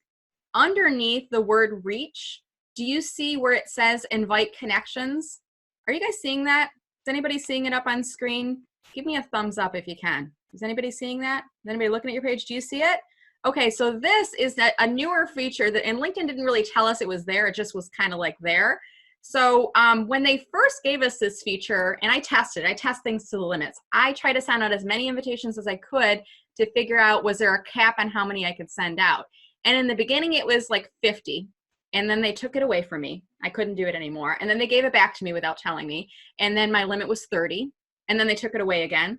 Underneath the word Reach, do you see where it says Invite Connections? Are you guys seeing that? Is anybody seeing it up on screen? Give me a thumbs up if you can. Is anybody seeing that? Is anybody looking at your page? Do you see it? Okay, so this is a newer feature that, and LinkedIn didn't really tell us it was there. It just was kind of like there. So when they first gave us this feature, and I test things to the limits. I try to send out as many invitations as I could to figure out, was there a cap on how many I could send out? And in the beginning, it was like 50. And then they took it away from me. I couldn't do it anymore. And then they gave it back to me without telling me. And then my limit was 30. And then they took it away again.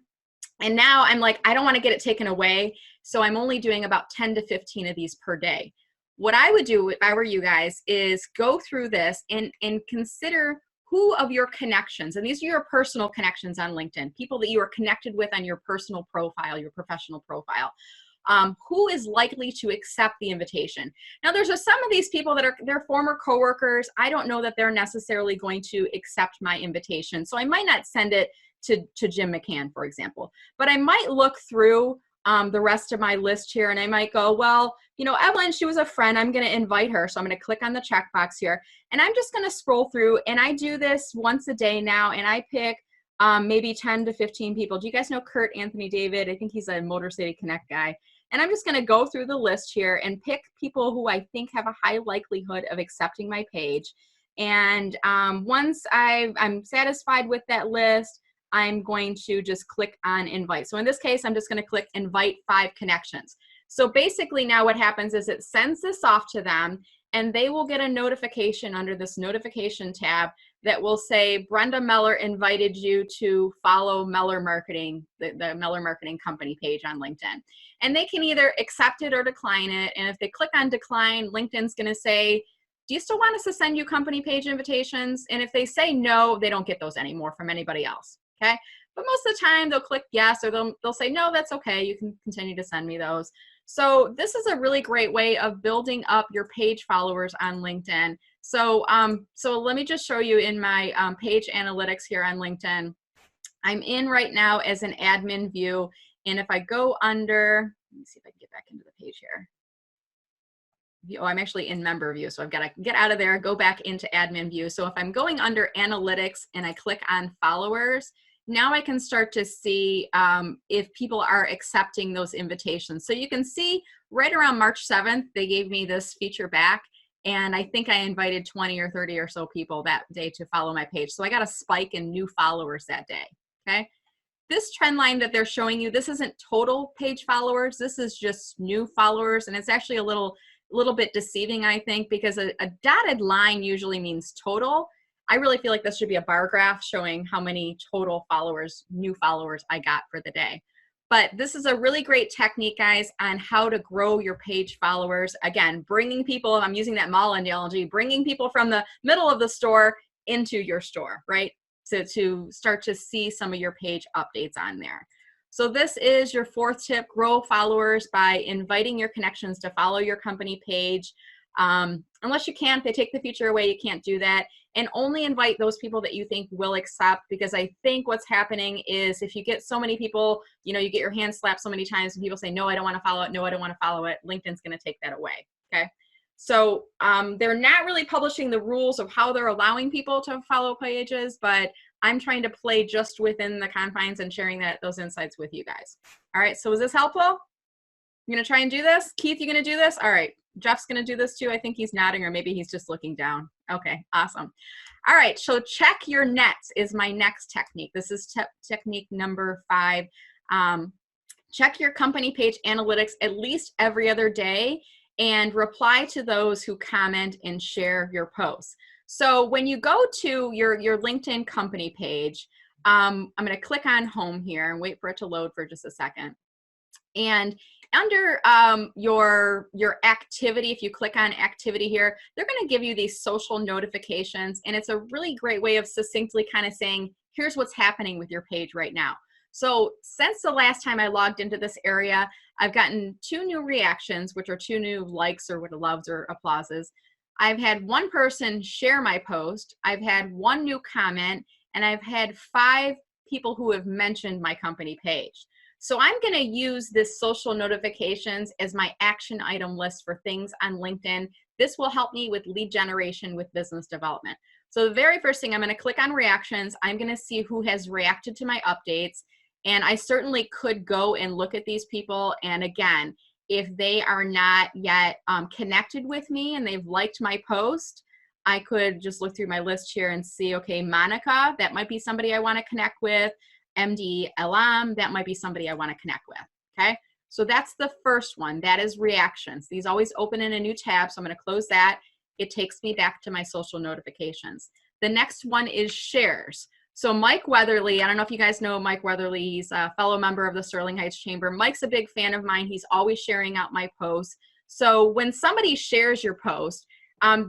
And now I'm like, I don't want to get it taken away. So I'm only doing about 10 to 15 of these per day. What I would do if I were you guys is go through this and consider who of your connections, and these are your personal connections on LinkedIn, people that you are connected with on your personal profile, your professional profile, who is likely to accept the invitation. Now there's some of these people that they're former coworkers. I don't know that they're necessarily going to accept my invitation. So I might not send it to Jim McCann, for example, but I might look through the rest of my list here, and I might go, well, you know, Evelyn, she was a friend. I'm going to invite her. So I'm going to click on the checkbox here, and I'm just going to scroll through, and I do this once a day now, and I pick maybe 10 to 15 people. Do you guys know Kurt Anthony David? I think he's a Motor City Connect guy. And I'm just going to go through the list here and pick people who I think have a high likelihood of accepting my page. And once I'm satisfied with that list, I'm going to just click on invite. So in this case, I'm just going to click invite 5 connections. So basically now what happens is it sends this off to them, and they will get a notification under this notification tab that will say, Brenda Meller invited you to follow Meller Marketing, the Meller Marketing company page on LinkedIn. And they can either accept it or decline it. And if they click on decline, LinkedIn's going to say, do you still want us to send you company page invitations? And if they say no, they don't get those anymore from anybody else. Okay, but most of the time they'll click yes, or they'll say no, that's okay, you can continue to send me those. So this is a really great way of building up your page followers on LinkedIn. So so let me just show you in my page analytics here on LinkedIn. I'm in right now as an admin view, and if I go under, let me see if I can get back into the page here. Oh, I'm actually in member view, so I've got to get out of there, go back into admin view. So if I'm going under analytics and I click on followers, now I can start to see if people are accepting those invitations. So you can see right around March 7th, they gave me this feature back, and I think I invited 20 or 30 or so people that day to follow my page. So I got a spike in new followers that day, okay? This trend line that they're showing you, this isn't total page followers, this is just new followers, and it's actually a little bit deceiving, I think, because a dotted line usually means total. I really feel like this should be a bar graph showing how many total followers, new followers I got for the day. But this is a really great technique, guys, on how to grow your page followers. Again, bringing people, I'm using that mall analogy, bringing people from the middle of the store into your store, right? So to start to see some of your page updates on there. So this is your 4th tip, grow followers by inviting your connections to follow your company page. Unless you can't, they take the feature away, you can't do that. And only invite those people that you think will accept, because I think what's happening is if you get so many people, you know, you get your hand slapped so many times and people say, no, I don't want to follow it, no, I don't want to follow it, LinkedIn's going to take that away, okay? So they're not really publishing the rules of how they're allowing people to follow pages, but I'm trying to play just within the confines and sharing those insights with you guys. All right, so is this helpful? You're gonna try and do this? Keith, you gonna do this? All right, Jeff's gonna do this too. I think he's nodding, or maybe he's just looking down. Okay, awesome. All right, so check your nets is my next technique. This is technique number 5. Check your company page analytics at least every other day and reply to those who comment and share your posts. So when you go to your LinkedIn company page, I'm going to click on home here and wait for it to load for just a second. And under your activity, if you click on activity here, they're going to give you these social notifications. And it's a really great way of succinctly kind of saying, here's what's happening with your page right now. So since the last time I logged into this area, I've gotten 2 new reactions, which are 2 new likes or what loves or applauses. I've had 1 person share my post. I've had 1 new comment, and I've had 5 people who have mentioned my company page. So I'm going to use this social notifications as my action item list for things on LinkedIn. This will help me with lead generation with business development. So the very first thing, I'm going to click on reactions. I'm going to see who has reacted to my updates. And I certainly could go and look at these people. And again, if they are not yet connected with me and they've liked my post, I could just look through my list here and see, okay, Monica, that might be somebody I want to connect with. MD Elam, that might be somebody I want to connect with, okay? So that's the first one, that is reactions. These always open in a new tab, so I'm gonna close that. It takes me back to my social notifications. The next one is shares. So Mike Weatherly, I don't know if you guys know Mike Weatherly, he's a fellow member of the Sterling Heights Chamber. Mike's a big fan of mine. He's always sharing out my posts. So when somebody shares your post,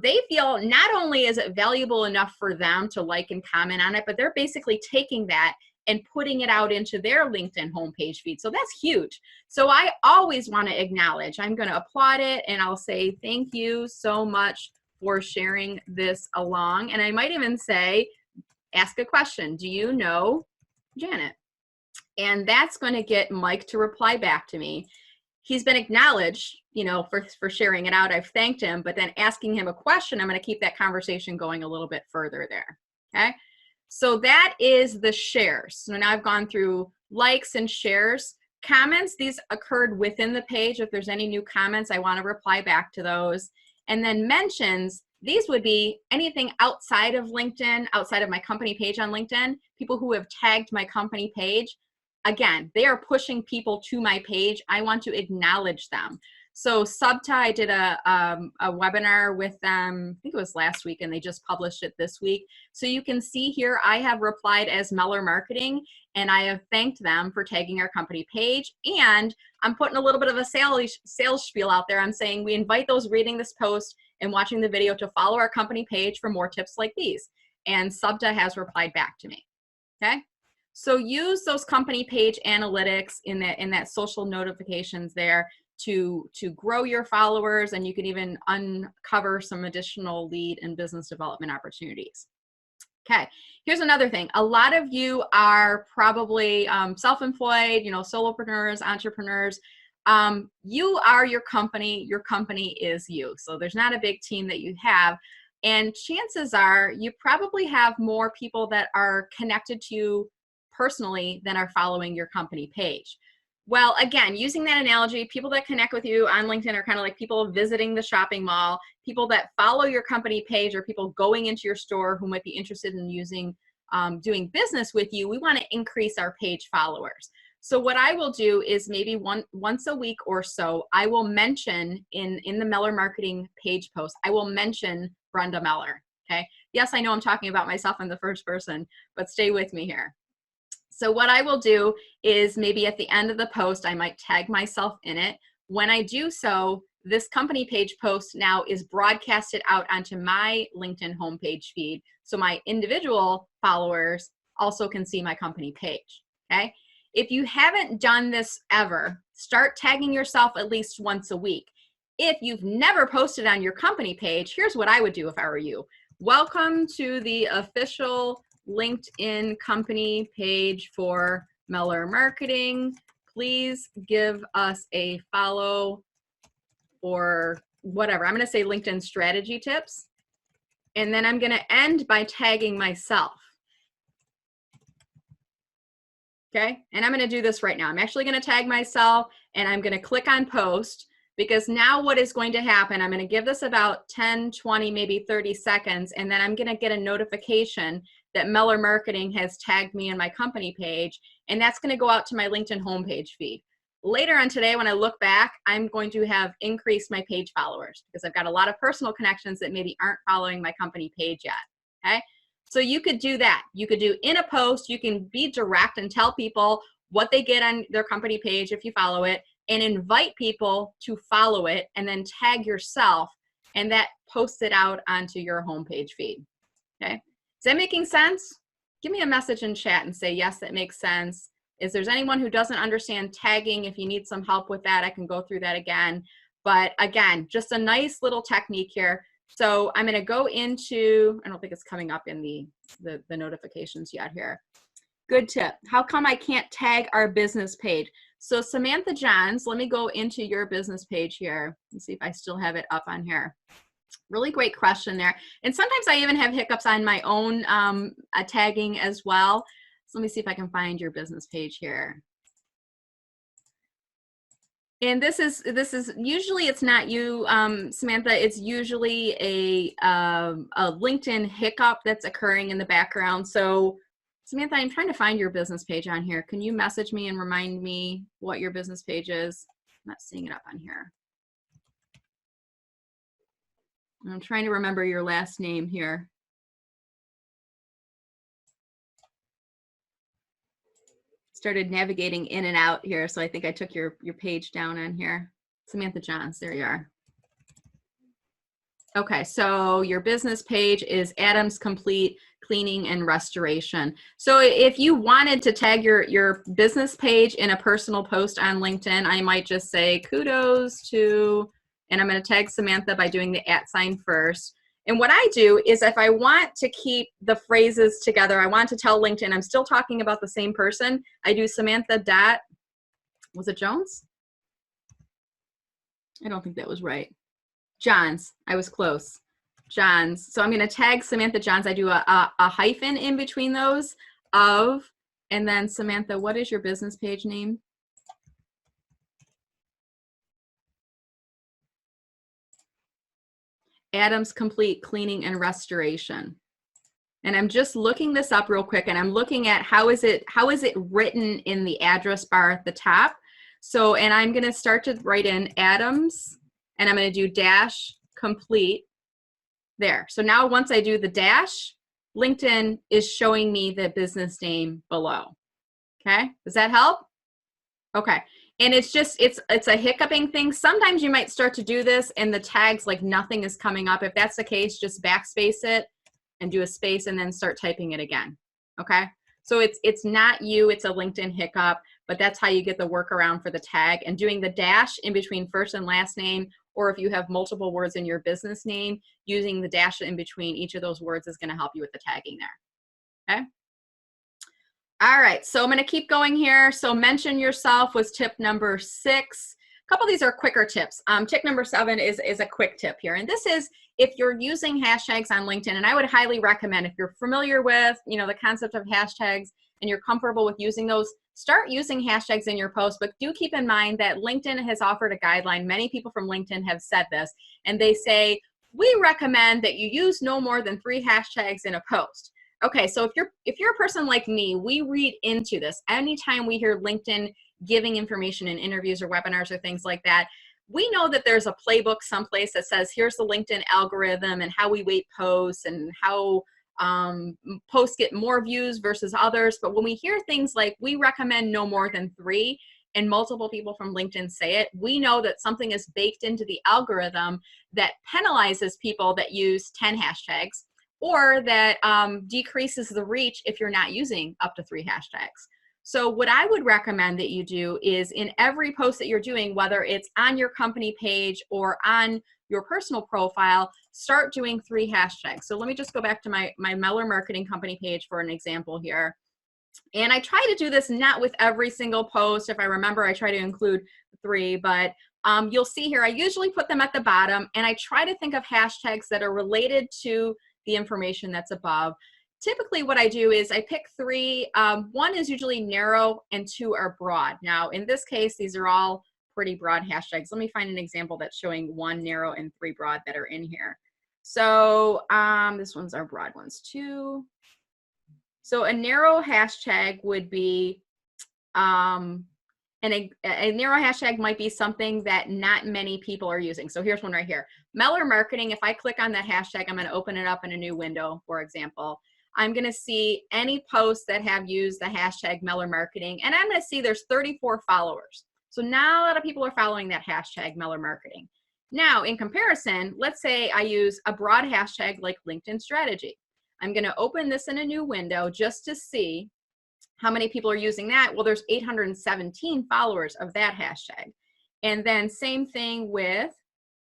they feel not only is it valuable enough for them to like and comment on it, but they're basically taking that and putting it out into their LinkedIn homepage feed. So that's huge. So I always want to acknowledge. I'm going to applaud it and I'll say, thank you so much for sharing this along. And I might even say, ask a question. Do you know Janet? And that's going to get Mike to reply back to me. He's been acknowledged, you know, for sharing it out. I've thanked him, but then asking him a question, I'm going to keep that conversation going a little bit further there. Okay. So that is the shares. So now I've gone through likes and shares. Comments, these occurred within the page. If there's any new comments, I want to reply back to those. And then mentions, these would be anything outside of LinkedIn, outside of my company page on LinkedIn, people who have tagged my company page. Again, they are pushing people to my page. I want to acknowledge them. So Subta, I did a webinar with them, I think it was last week, and they just published it this week. So you can see here, I have replied as Meller Marketing, and I have thanked them for tagging our company page. And I'm putting a little bit of a sales spiel out there. I'm saying we invite those reading this post and watching the video to follow our company page for more tips like these. And Subta has replied back to me, okay? So use those company page analytics in that social notifications there to grow your followers, and you can even uncover some additional lead and business development opportunities. Okay, here's another thing. A lot of you are probably self-employed, you know, solopreneurs, entrepreneurs. You are your company is you. So there's not a big team that you have. And chances are you probably have more people that are connected to you personally than are following your company page. Well, again, using that analogy, people that connect with you on LinkedIn are kind of like people visiting the shopping mall. People that follow your company page are people going into your store who might be interested in using, doing business with you. We want to increase our page followers. So what I will do is maybe once a week or so, I will mention in the Meller Marketing page post, I will mention Brenda Meller, okay? Yes, I know I'm talking about myself in the first person, but stay with me here. So what I will do is maybe at the end of the post, I might tag myself in it. When I do so, this company page post now is broadcasted out onto my LinkedIn homepage feed. So my individual followers also can see my company page, okay? If you haven't done this ever, start tagging yourself at least once a week. If you've never posted on your company page, here's what I would do if I were you. Welcome to the official LinkedIn company page for Meller Marketing. Please give us a follow or whatever. I'm going to say LinkedIn strategy tips. And then I'm going to end by tagging myself. Okay. And I'm going to do this right now. I'm actually going to tag myself and I'm going to click on post, because now what is going to happen, I'm going to give this about 10, 20, maybe 30 seconds. And then I'm going to get a notification that Meller Marketing has tagged me in my company page, and that's going to go out to my LinkedIn homepage feed. Later on today, when I look back, I'm going to have increased my page followers because I've got a lot of personal connections that maybe aren't following my company page yet, okay? So you could do that. You could do in a post, you can be direct and tell people what they get on their company page if you follow it, and invite people to follow it, and then tag yourself, and that posts it out onto your homepage feed. Okay, is that making sense? Give me a message in chat and say, yes, that makes sense. If there's anyone who doesn't understand tagging, if you need some help with that, I can go through that again. But again, just a nice little technique here. So I'm gonna go into, I don't think it's coming up in the notifications yet here. Good tip. How come I can't tag our business page? So Samantha Johns, let me go into your business page here and see if I still have it up on here. Really great question there. And sometimes I even have hiccups on my own tagging as well. So let me see if I can find your business page here. And this is usually, it's not you, Samantha, it's usually a LinkedIn hiccup that's occurring in the background. So Samantha, I'm trying to find your business page on here. Can you message me and remind me what your business page is? I'm not seeing it up on here. I'm trying to remember your last name here. Started navigating in and out here, so I think I took your page down on here. Samantha Johns, there you are. Okay, so your business page is Adams Complete Cleaning and Restoration. So if you wanted to tag your business page in a personal post on LinkedIn, I might just say kudos to, and I'm going to tag Samantha by doing the @ first. And what I do is if I want to keep the phrases together, I want to tell LinkedIn I'm still talking about the same person, I do Samantha dot, was it Jones? I don't think that was right. Johns, I was close. Johns. So I'm going to tag Samantha Johns. I do a hyphen in between those of, and then Samantha, what is your business page name? Adams Complete Cleaning and Restoration. And I'm just looking this up real quick, and I'm looking at how is it written in the address bar at the top. So, and I'm going to start to write in Adams, and I'm going to do dash complete there. So now once I do the dash, LinkedIn is showing me the business name below. Okay, does that help? Okay. And it's just, it's a hiccuping thing. Sometimes you might start to do this and the tags, like nothing is coming up. If that's the case, just backspace it and do a space and then start typing it again. Okay. So it's not you, it's a LinkedIn hiccup, but that's how you get the workaround for the tag, and doing the dash in between first and last name, or if you have multiple words in your business name, using the dash in between each of those words is going to help you with the tagging there. Okay. All right, so I'm going to keep going here. So mention yourself was tip number 6. A couple of these are quicker tips. Tip number 7 is a quick tip here. And this is if you're using hashtags on LinkedIn, and I would highly recommend if you're familiar with, the concept of hashtags and you're comfortable with using those, start using hashtags in your posts. But do keep in mind that LinkedIn has offered a guideline. Many people from LinkedIn have said this, and they say, we recommend that you use no more than 3 hashtags in a post. Okay, so if you're a person like me, we read into this. Anytime we hear LinkedIn giving information in interviews or webinars or things like that, we know that there's a playbook someplace that says, here's the LinkedIn algorithm and how we weight posts and how posts get more views versus others. But when we hear things like, we recommend no more than 3, and multiple people from LinkedIn say it, we know that something is baked into the algorithm that penalizes people that use 10 hashtags, or that decreases the reach if you're not using up to 3 hashtags. So what I would recommend that you do is in every post that you're doing, whether it's on your company page or on your personal profile, start doing 3 hashtags. So let me just go back to my Meller marketing company page for an example here. And I try to do this not with every single post. If I remember, I try to include 3, but you'll see here, I usually put them at the bottom, and I try to think of hashtags that are related to the information that's above. Typically what I do is I pick 3. 1 is usually narrow and 2 are broad. Now in this case, these are all pretty broad hashtags. Let me find an example that's showing 1 narrow and 3 broad that are in here. So this one's our broad ones too. So a narrow hashtag would be, and a narrow hashtag might be something that not many people are using. So here's one right here. Meller marketing, if I click on that hashtag, I'm going to open it up in a new window, for example. I'm going to see any posts that have used the hashtag Meller Marketing, and I'm going to see there's 34 followers. So now a lot of people are following that hashtag Meller Marketing. Now, in comparison, let's say I use a broad hashtag like LinkedIn Strategy. I'm going to open this in a new window just to see how many people are using that. Well, there's 817 followers of that hashtag. And then same thing with,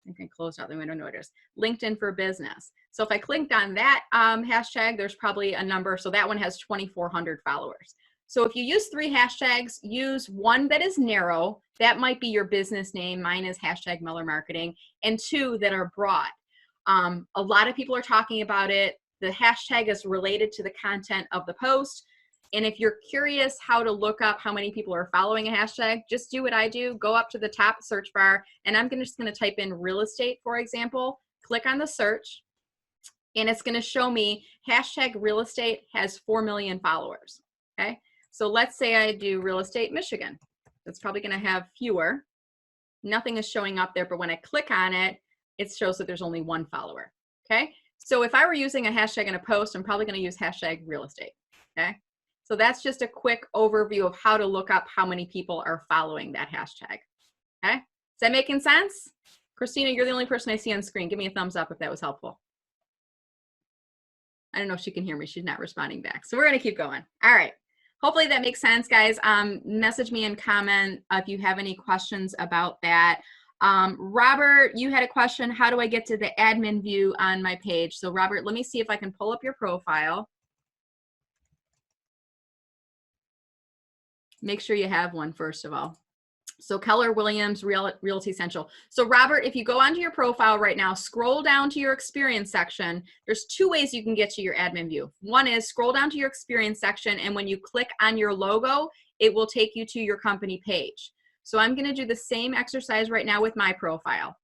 I can close out the window, notice, LinkedIn for Business. So if I clicked on that hashtag, there's probably a number. So that one has 2,400 followers. So if you use 3 hashtags, use one that is narrow. That might be your business name. Mine is hashtag Meller Marketing. And 2 that are broad. A lot of people are talking about it. The hashtag is related to the content of the post. And if you're curious how to look up how many people are following a hashtag, just do what I do. Go up to the top search bar, and I'm just going to type in real estate, for example. Click on the search, and it's going to show me hashtag real estate has 4 million followers. Okay, so let's say I do real estate Michigan. That's probably going to have fewer. Nothing is showing up there, but when I click on it, it shows that there's only 1 follower. Okay, so if I were using a hashtag in a post, I'm probably going to use hashtag real estate. Okay. So that's just a quick overview of how to look up how many people are following that hashtag. Okay, is that making sense? Christina, you're the only person I see on screen. Give me a thumbs up if that was helpful. I don't know if she can hear me. She's not responding back. So we're going to keep going. All right. Hopefully that makes sense, guys. Message me and comment if you have any questions about that. Robert, you had a question. How do I get to the admin view on my page? So Robert, let me see if I can pull up your profile. Make sure you have one, first of all. So Keller Williams, Realty Central. So Robert, if you go onto your profile right now, scroll down to your experience section. There's 2 ways you can get to your admin view. One is scroll down to your experience section, and when you click on your logo, it will take you to your company page. So I'm going to do the same exercise right now with my profile.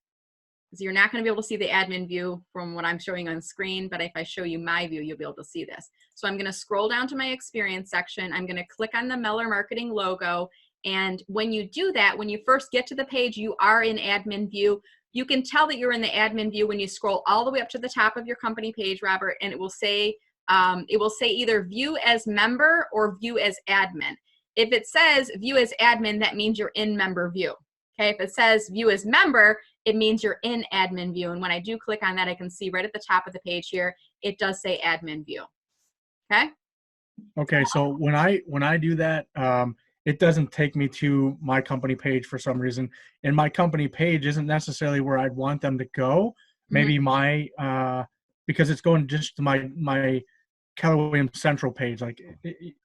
So you're not going to be able to see the admin view from what I'm showing on screen, but if I show you my view, you'll be able to see this. So I'm going to scroll down to my experience section. I'm going to click on the Meller Marketing logo. And when you do that, when you first get to the page, you are in admin view. You can tell that you're in the admin view when you scroll all the way up to the top of your company page, Robert, and it will say either view as member or view as admin. If it says view as admin, that means you're in member view. Okay, if it says view as member, it means you're in admin view. And when I do click on that, I can see right at the top of the page here, it does say admin view. Okay. Okay, so when I do that, it doesn't take me to my company page for some reason. And my company page isn't necessarily where I'd want them to go. Maybe my because it's going just to my Keller Williams Central page. Like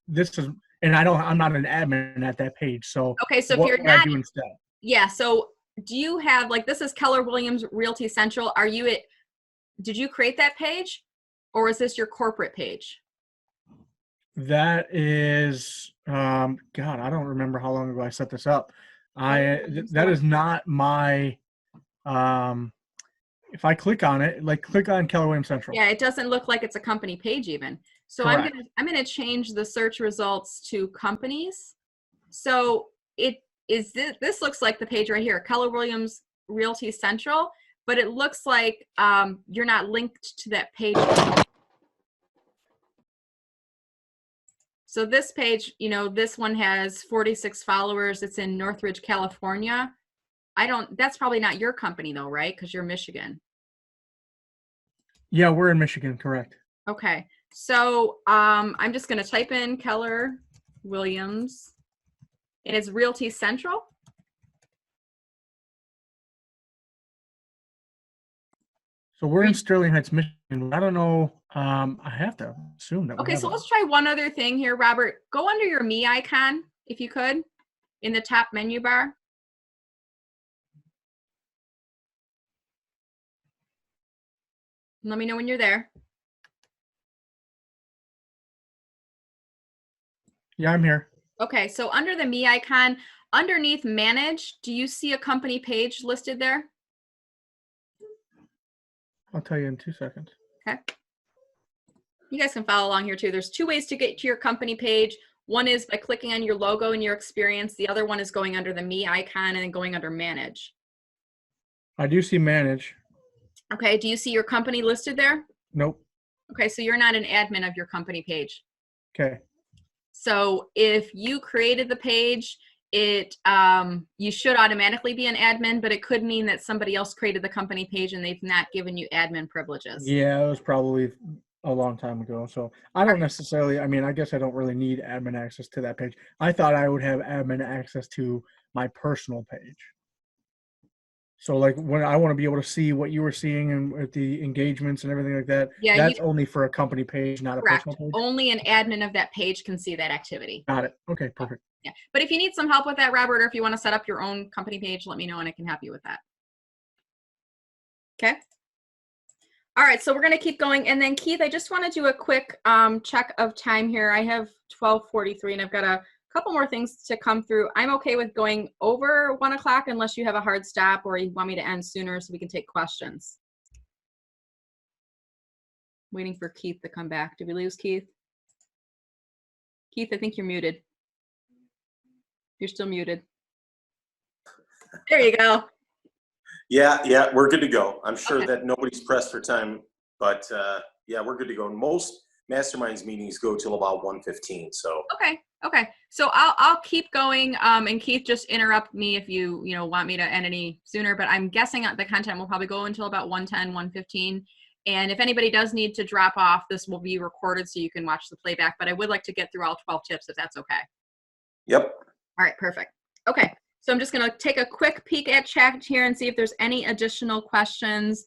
this is, and I'm not an admin at that page. So okay, so if you're not, I do instead? Yeah. So do you have, like, this is Keller Williams Realty Central. Are you it? Did you create that page, or is this your corporate page? That is, God, I don't remember how long ago I set this up. That is not my, if I click on it, like click on Keller Williams Central. Yeah, it doesn't look like it's a company page even. So correct. I'm gonna change the search results to companies. So it is this looks like the page right here, Keller Williams Realty Central, but it looks like you're not linked to that page. So this page, you know, this one has 46 followers. It's in Northridge, California. That's probably not your company though, right? Because you're Michigan. Yeah, we're in Michigan, correct. Okay. So I'm just going to type in Keller Williams, and it's Realty Central. So we're in Sterling Heights, Michigan. I don't know. I have to assume that. Okay, so let's try one other thing here, Robert. Go under your Me icon, if you could, in the top menu bar. Let me know when you're there. Yeah, I'm here. Okay, so under the Me icon, underneath Manage, do you see a company page listed there? I'll tell you in 2 seconds. Okay. You guys can follow along here too. There's 2 ways to get to your company page. One is by clicking on your logo and your experience. The other one is going under the Me icon and then going under Manage. I do see Manage. Okay, do you see your company listed there? Nope. Okay, so you're not an admin of your company page. Okay. So if you created the page, you should automatically be an admin, but it could mean that somebody else created the company page and they've not given you admin privileges. Yeah, it was probably a long time ago. So I don't necessarily, I mean, I guess I don't really need admin access to that page. I thought I would have admin access to my personal page. So like when I want to be able to see what you were seeing and with the engagements and everything like that, Yeah, that's only for a company page, not correct. a personal page. Only an admin of that page can see that activity. Got it. Okay, perfect. Yeah. But if you need some help with that, Robert, or if you want to set up your own company page, let me know and I can help you with that. Okay. All right, so we're going to keep going. And then Keith, I just want to do a quick check of time here. I have 12:43 and I've got a couple more things to come through. I'm okay with going over 1 o'clock unless you have a hard stop or you want me to end sooner so we can take questions. Waiting for Keith to come back. Did we lose Keith? Keith, I think you're muted. You're still muted. There you go. Yeah, we're good to go. I'm sure that nobody's pressed for time, but yeah, we're good to go. Most masterminds meetings go till about 1:15. So Okay. So I'll keep going. And Keith, just interrupt me if you want me to end any sooner. But I'm guessing the content will probably go until about 1:10, 1:15. And if anybody does need to drop off, this will be recorded so you can watch the playback. But I would like to get through all 12 tips if that's okay. Yep. All right, perfect. Okay, so I'm just going to take a quick peek at chat here and see if there's any additional questions.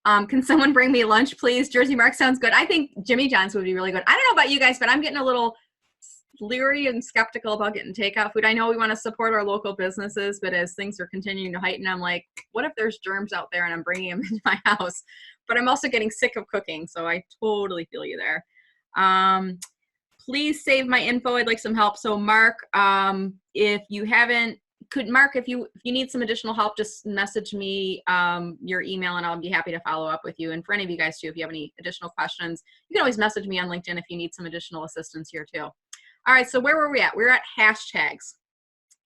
Can someone bring me lunch, please? Jersey Mark sounds good. I think Jimmy John's would be really good. I don't know about you guys, but I'm getting a little leery and skeptical about getting takeout food. I know we want to support our local businesses, but as things are continuing to heighten, I'm like, what if there's germs out there and I'm bringing them into my house? But I'm also getting sick of cooking, so I totally feel you there. Please save my info. I'd like some help. So Mark, if you need some additional help, just message me your email and I'll be happy to follow up with you. And for any of you guys too, if you have any additional questions, you can always message me on LinkedIn if you need some additional assistance here too. All right, so where were we at? We're at hashtags.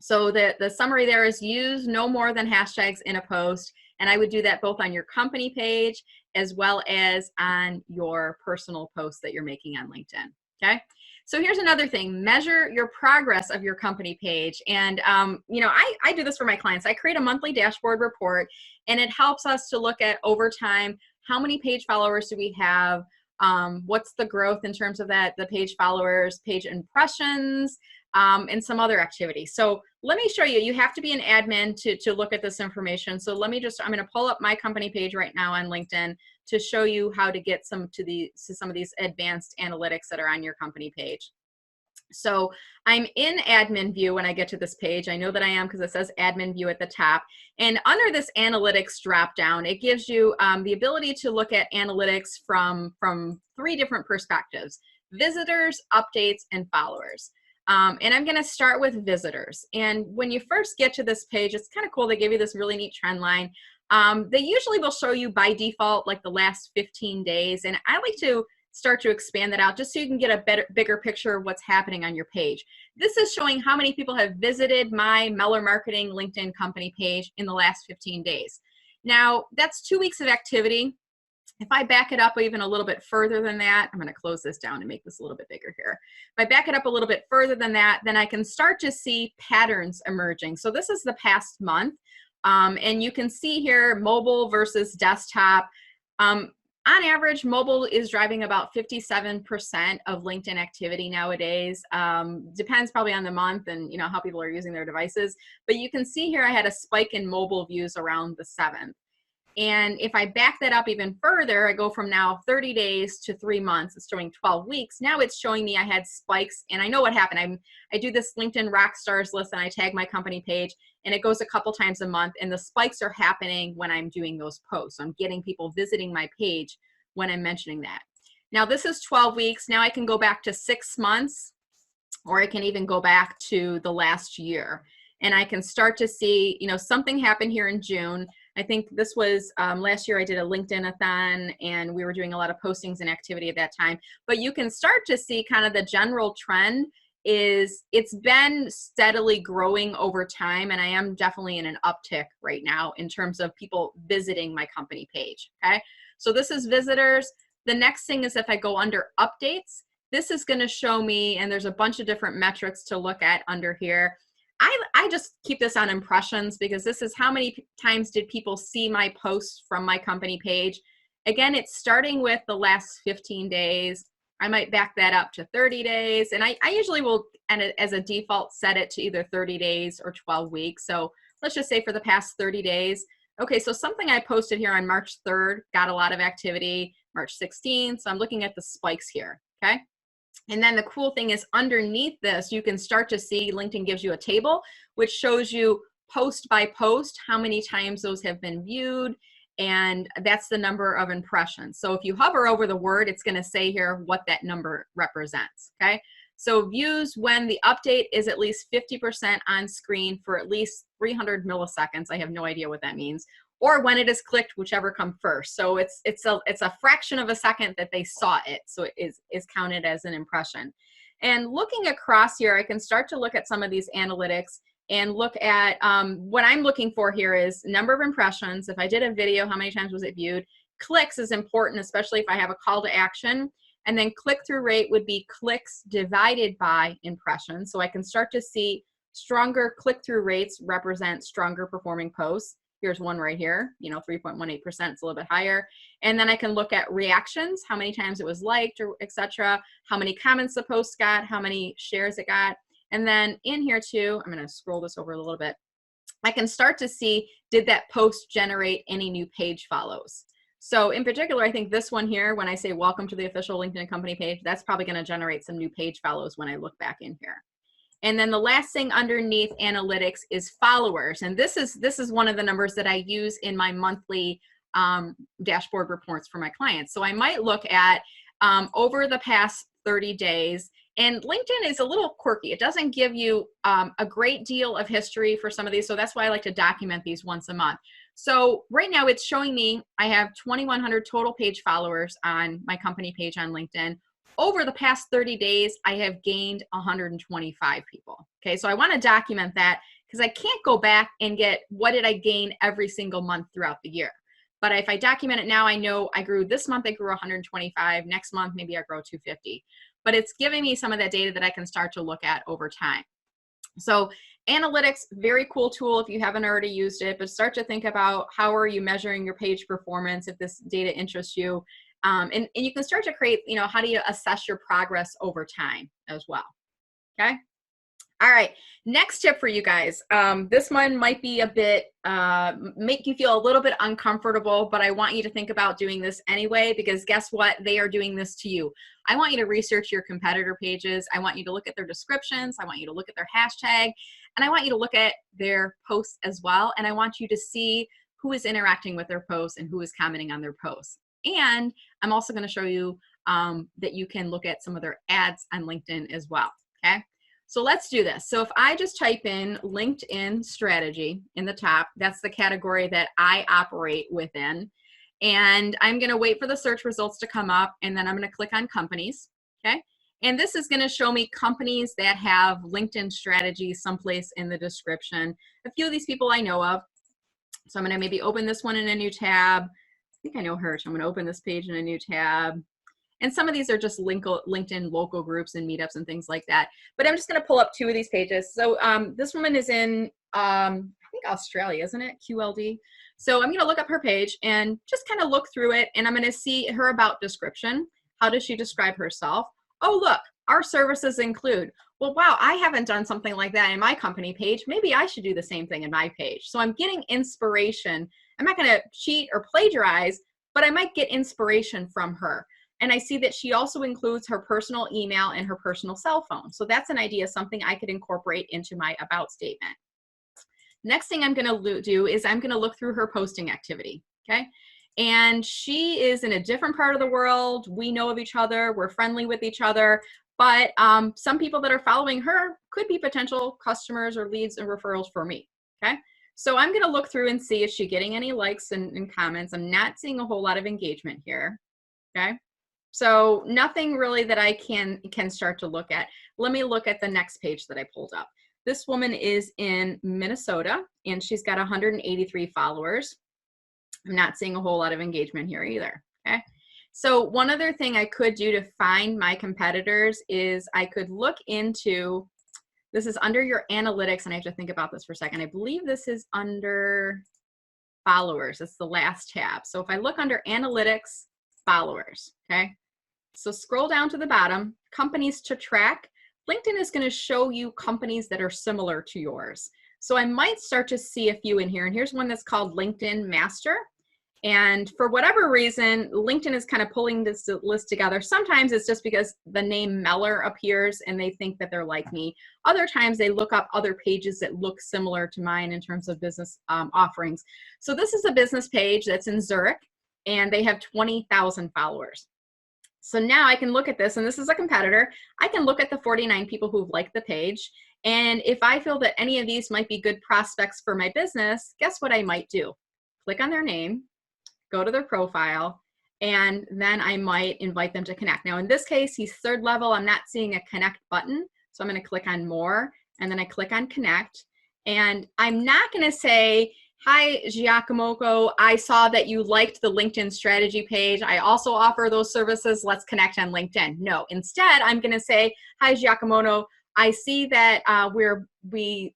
So the summary there is use no more than hashtags in a post. And I would do that both on your company page as well as on your personal posts that you're making on LinkedIn, okay? So here's another thing, measure your progress of your company page. And, I do this for my clients. I create a monthly dashboard report and it helps us to look at over time, how many page followers do we have? What's the growth in terms of that, the page followers, page impressions, and some other activities. So let me show you, you have to be an admin to look at this information. So I'm going to pull up my company page right now on LinkedIn to show you how to get some of these advanced analytics that are on your company page. So I'm in admin view when I get to this page. I know that I am because it says admin view at the top. And under this analytics drop down, it gives you the ability to look at analytics from 3 different perspectives: visitors, updates, and followers. And I'm going to start with visitors. And when you first get to this page, it's kind of cool. They give you this really neat trend line. They usually will show you by default like the last 15 days. And I like to start to expand that out just so you can get a bigger picture of what's happening on your page. This is showing how many people have visited my Meller Marketing LinkedIn company page in the last 15 days. Now, that's 2 weeks of activity. If I back it up even a little bit further than that, I'm going to close this down and make this a little bit bigger here. If I back it up a little bit further than that, then I can start to see patterns emerging. So this is the past month. And you can see here mobile versus desktop. On average, mobile is driving about 57% of LinkedIn activity nowadays. Depends probably on the month and how people are using their devices. But you can see here I had a spike in mobile views around the 7th. And if I back that up even further, I go from now 30 days to 3 months. It's showing 12 weeks. Now it's showing me I had spikes. And I know what happened. I do this LinkedIn Rockstars list and I tag my company page. And it goes a couple times a month. And the spikes are happening when I'm doing those posts. I'm getting people visiting my page when I'm mentioning that. Now this is 12 weeks. Now I can go back to 6 months, or I can even go back to the last year. And I can start to see, something happened here in June. I think this was last year I did a LinkedIn-a-thon and we were doing a lot of postings and activity at that time. But you can start to see kind of the general trend is it's been steadily growing over time. And I am definitely in an uptick right now in terms of people visiting my company page, okay? So this is visitors. the next thing is if I go under updates, this is going to show me, and there's a bunch of different metrics to look at under here. I just keep this on impressions because this is how many times did people see my posts from my company page. Again, it's starting with the last 15 days. I might back that up to 30 days. And I usually will, and as a default, set it to either 30 days or 12 weeks. So let's just say for the past 30 days. Okay, so something I posted here on March 3rd got a lot of activity, March 16th. So I'm looking at the spikes here, okay? And then the cool thing is underneath this, you can start to see LinkedIn gives you a table, which shows you post by post, how many times those have been viewed. And that's the number of impressions. So if you hover over the word, it's going to say here what that number represents, okay? So views when the update is at least 50% on screen for at least 300 milliseconds. I have no idea what that means. Or when it is clicked, whichever come first. So it's a fraction of a second that they saw it. So it is counted as an impression. And looking across here, I can start to look at some of these analytics and look at what I'm looking for here is number of impressions. If I did a video, how many times was it viewed? Clicks is important, especially if I have a call to action. And then click-through rate would be clicks divided by impressions. So I can start to see stronger click-through rates represent stronger performing posts. Here's one right here, 3.18%, it's a little bit higher. And then I can look at reactions, how many times it was liked, or etc., how many comments the post got, how many shares it got. And then in here too, I'm gonna scroll this over a little bit. I can start to see, did that post generate any new page follows? So in particular, I think this one here, when I say welcome to the official LinkedIn company page, that's probably gonna generate some new page follows when I look back in here. And then the last thing underneath analytics is followers. And this is one of the numbers that I use in my monthly dashboard reports for my clients. So I might look at over the past 30 days, and LinkedIn is a little quirky. It doesn't give you a great deal of history for some of these. So that's why I like to document these once a month. So right now it's showing me I have 2,100 total page followers on my company page on LinkedIn. Over the past 30 days, I have gained 125 people. Okay, so I want to document that because I can't go back and get what did I gain every single month throughout the year. But if I document it now, I know I grew this month, I grew 125. Next month, maybe I grow 250. But it's giving me some of that data that I can start to look at over time. So analytics, very cool tool if you haven't already used it, but start to think about how are you measuring your page performance if this data interests you. And you can start to create, how do you assess your progress over time as well, okay? All right, next tip for you guys. This one might be a bit, make you feel a little bit uncomfortable, but I want you to think about doing this anyway, because guess what? They are doing this to you. I want you to research your competitor pages. I want you to look at their descriptions. I want you to look at their hashtag, and I want you to look at their posts as well. And I want you to see who is interacting with their posts and who is commenting on their posts. And I'm also going to show you that you can look at some of their ads on LinkedIn as well, okay? So let's do this. So if I just type in LinkedIn strategy in the top, that's the category that I operate within. And I'm going to wait for the search results to come up, and then I'm going to click on companies, okay? And this is going to show me companies that have LinkedIn strategy someplace in the description. A few of these people I know of. So I'm going to maybe open this one in a new tab. I think I know her, so I'm going to open this page in a new tab. And some of these are just LinkedIn local groups and meetups and things like that. But I'm just going to pull up two of these pages. So this woman is in, I think Australia, isn't it? QLD. So I'm going to look up her page and just kind of look through it. And I'm going to see her about description. How does she describe herself? Oh, look, our services include. Well, wow, I haven't done something like that in my company page. Maybe I should do the same thing in my page. So I'm getting inspiration. I'm not going to cheat or plagiarize, but I might get inspiration from her. And I see that she also includes her personal email and her personal cell phone. So that's an idea, something I could incorporate into my about statement. Next thing I'm going to do is I'm going to look through her posting activity, okay? And she is in a different part of the world. We know of each other. We're friendly with each other. But some people that are following her could be potential customers or leads and referrals for me, okay? So I'm going to look through and see, is she getting any likes and comments? I'm not seeing a whole lot of engagement here, okay? So nothing really that I can start to look at. Let me look at the next page that I pulled up. This woman is in Minnesota, and she's got 183 followers. I'm not seeing a whole lot of engagement here either, okay? So one other thing I could do to find my competitors is I could look into, this is under your analytics, and I have to think about this for a second. I believe this is under followers. It's the last tab. So if I look under analytics, followers, okay? So scroll down to the bottom, companies to track. LinkedIn is going to show you companies that are similar to yours. So I might start to see a few in here. And here's one that's called LinkedIn Master. And for whatever reason, LinkedIn is kind of pulling this list together. Sometimes it's just because the name Meller appears and they think that they're like me. Other times they look up other pages that look similar to mine in terms of business offerings. So this is a business page that's in Zurich, and they have 20,000 followers. So now I can look at this, and this is a competitor. I can look at the 49 people who've liked the page. And if I feel that any of these might be good prospects for my business, guess what I might do? Click on their name, go to their profile, and then I might invite them to connect. Now in this case, he's third level. I'm not seeing a connect button. So I'm going to click on more, and then I click on connect. And I'm not going to say, hi, Giacomo, I saw that you liked the LinkedIn strategy page. I also offer those services. Let's connect on LinkedIn. No, instead, I'm going to say, hi, Giacomo, I see that we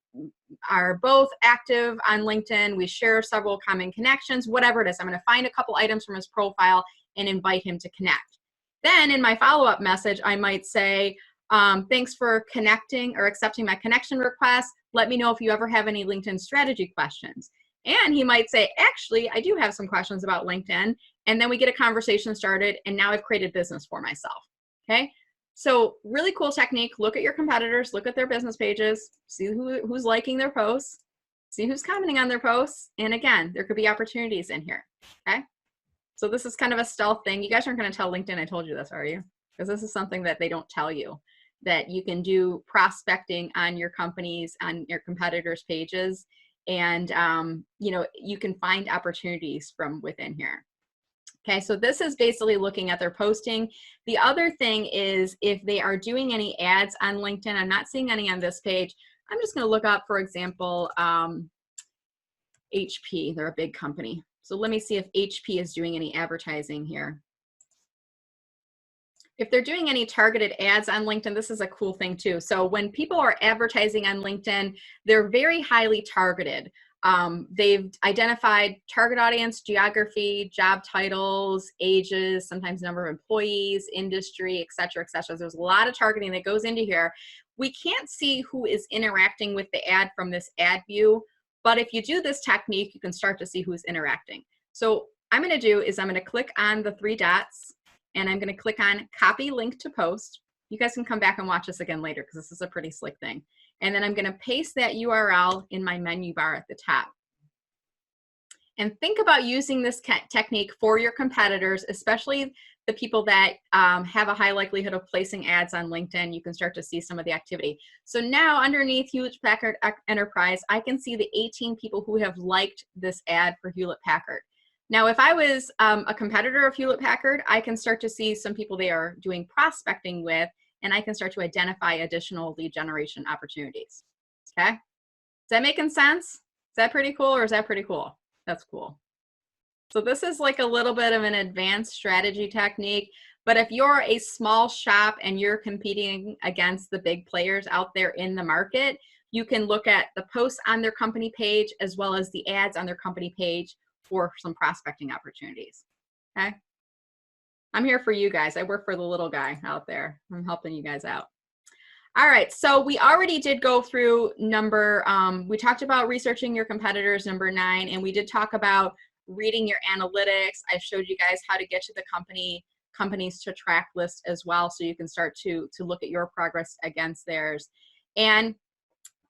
are both active on LinkedIn. We share several common connections, whatever it is. I'm going to find a couple items from his profile and invite him to connect. Then in my follow-up message, I might say, thanks for connecting or accepting my connection request. Let me know if you ever have any LinkedIn strategy questions. And he might say, actually, I do have some questions about LinkedIn. And then we get a conversation started, and now I've created business for myself, okay? So really cool technique. Look at your competitors, look at their business pages, see who's liking their posts, see who's commenting on their posts. And again, there could be opportunities in here, okay? So this is kind of a stealth thing. You guys aren't going to tell LinkedIn I told you this, are you? Because this is something that they don't tell you, that you can do prospecting on your companies, on your competitors' pages. And, you know, you can find opportunities from within here. Okay, so this is basically looking at their posting. The other thing is if they are doing any ads on LinkedIn, I'm not seeing any on this page. I'm just going to look up, for example, HP. They're a big company. So let me see if HP is doing any advertising here. If they're doing any targeted ads on LinkedIn, this is a cool thing too. So when people are advertising on LinkedIn, they're very highly targeted. They've identified target audience, geography, job titles, ages, sometimes number of employees, industry, et cetera, et cetera. There's a lot of targeting that goes into here. We can't see who is interacting with the ad from this ad view, but if you do this technique, you can start to see who's interacting. So I'm going to do is I'm going to click on the three dots, and I'm going to click on copy link to post. You guys can come back and watch this again later because this is a pretty slick thing. And then I'm going to paste that URL in my menu bar at the top. And think about using this technique for your competitors, especially the people that have a high likelihood of placing ads on LinkedIn. You can start to see some of the activity. So now underneath Hewlett-Packard Enterprise, I can see the 18 people who have liked this ad for Hewlett-Packard. Now, if I was a competitor of Hewlett-Packard, I can start to see some people they are doing prospecting with, and I can start to identify additional lead generation opportunities, okay? Is that making sense? Is that pretty cool, or is that pretty cool? That's cool. So this is like a little bit of an advanced strategy technique, but if you're a small shop and you're competing against the big players out there in the market, you can look at the posts on their company page as well as the ads on their company page for some prospecting opportunities, okay? I'm here for you guys. I work for the little guy out there. I'm helping you guys out. All right, so we already did go through we talked about researching your competitors, number 9, and we did talk about reading your analytics. I showed you guys how to get to the companies to track list as well, so you can start to look at your progress against theirs. And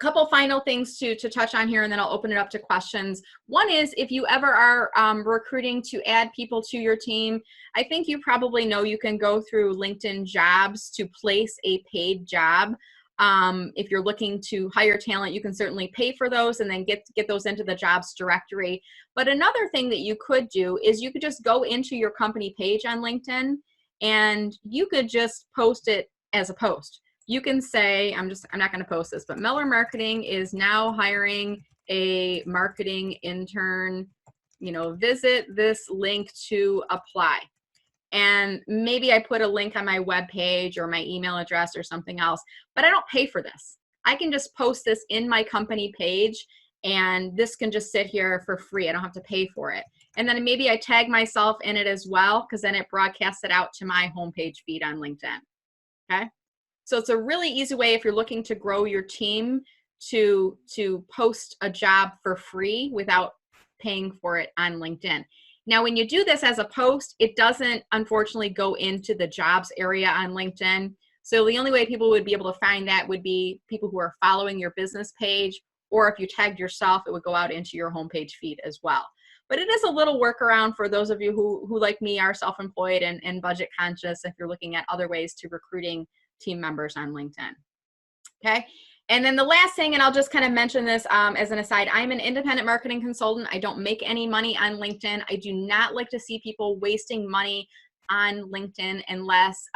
couple final things to touch on here, and then I'll open it up to questions. One is if you ever are recruiting to add people to your team, I think you probably know you can go through LinkedIn Jobs to place a paid job. If you're looking to hire talent, you can certainly pay for those and then get those into the jobs directory. But another thing that you could do is you could just go into your company page on LinkedIn and you could just post it as a post. You can say, I'm not going to post this, but Meller Marketing is now hiring a marketing intern, you know, visit this link to apply. and maybe I put a link on my web page or my email address or something else, but I don't pay for this. I can just post this in my company page, and this can just sit here for free. I don't have to pay for it. And then maybe I tag myself in it as well, because then it broadcasts it out to my homepage feed on LinkedIn. Okay. So it's a really easy way if you're looking to grow your team to post a job for free without paying for it on LinkedIn. Now, when you do this as a post, it doesn't unfortunately go into the jobs area on LinkedIn. So the only way people would be able to find that would be people who are following your business page, or if you tagged yourself, it would go out into your homepage feed as well. But it is a little workaround for those of you who like me, are self-employed and budget conscious, if you're looking at other ways to recruiting team members on LinkedIn. Okay. And then the last thing, and I'll just kind of mention this as an aside, I'm an independent marketing consultant. I don't make any money on LinkedIn. I do not like to see people wasting money on LinkedIn unless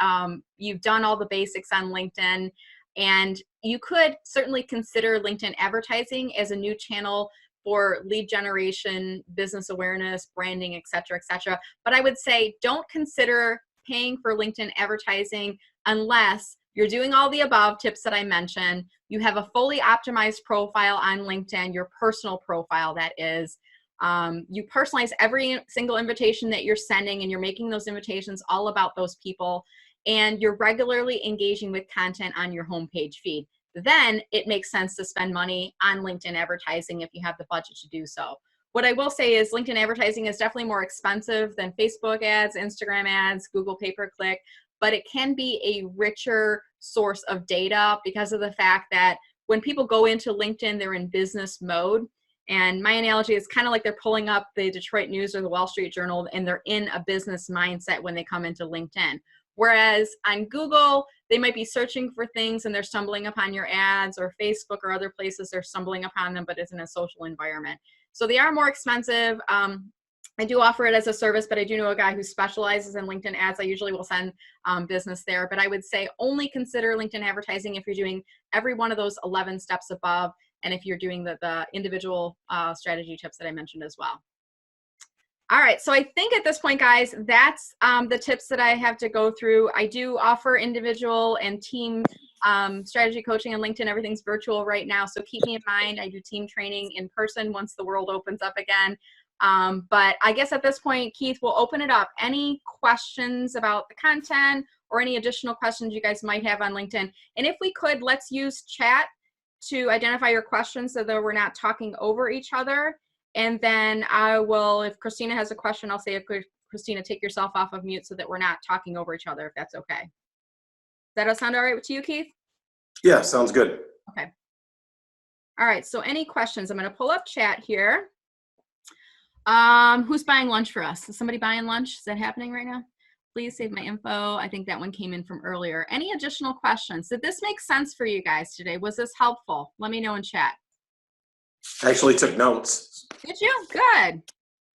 you've done all the basics on LinkedIn. And you could certainly consider LinkedIn advertising as a new channel for lead generation, business awareness, branding, et cetera, et cetera. But I would say don't consider paying for LinkedIn advertising unless you're doing all the above tips that I mentioned. You have a fully optimized profile on LinkedIn, your personal profile, that is. You personalize every single invitation that you're sending, and you're making those invitations all about those people, and you're regularly engaging with content on your homepage feed. Then it makes sense to spend money on LinkedIn advertising if you have the budget to do so. What I will say is LinkedIn advertising is definitely more expensive than Facebook ads, Instagram ads, Google pay-per-click, but it can be a richer source of data because of the fact that when people go into LinkedIn, they're in business mode. And my analogy is kind of like they're pulling up the Detroit News or the Wall Street Journal, and they're in a business mindset when they come into LinkedIn. Whereas on Google, they might be searching for things and they're stumbling upon your ads, or Facebook or other places, they're stumbling upon them, but it's in a social environment. So they are more expensive. I do offer it as a service, but I do know a guy who specializes in LinkedIn ads. I usually will send business there, but I would say only consider LinkedIn advertising if you're doing every one of those 11 steps above, and if you're doing the individual strategy tips that I mentioned as well. All right, so I think at this point, guys, that's the tips that I have to go through. I do offer individual and team strategy coaching on LinkedIn. Everything's virtual right now, so keep me in mind. I do team training in person once the world opens up again. But I guess at this point, Keith, we'll open it up. Any questions about the content or any additional questions you guys might have on LinkedIn? And if we could, let's use chat to identify your questions so that we're not talking over each other. And then I will, if Christina has a question, I'll say, Christina, take yourself off of mute so that we're not talking over each other, if that's okay. Does that sound all right to you, Keith? Yeah, sounds good. Okay. All right, so any questions? I'm going to pull up chat here. Who's buying lunch for us? Is somebody buying lunch? Is that happening right now? Please save my info. I think that one came in from earlier. Any additional questions? Did this make sense for you guys today? Was this helpful? Let me know in chat. I actually took notes. Did you? Good.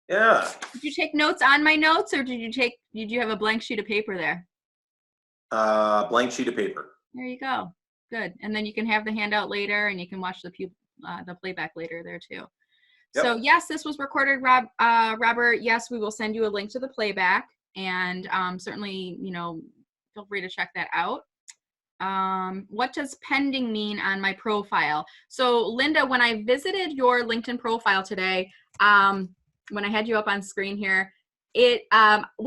Yeah. Did you take notes on my notes, or did you have a blank sheet of paper there? Blank sheet of paper. There you go. Good. And then you can have the handout later, and you can watch the playback later there too. Yep. So yes, this was recorded, Robert. Yes, we will send you a link to the playback, and certainly, feel free to check that out. What does pending mean on my profile? So Linda, when I visited your LinkedIn profile today, when I had you up on screen here, we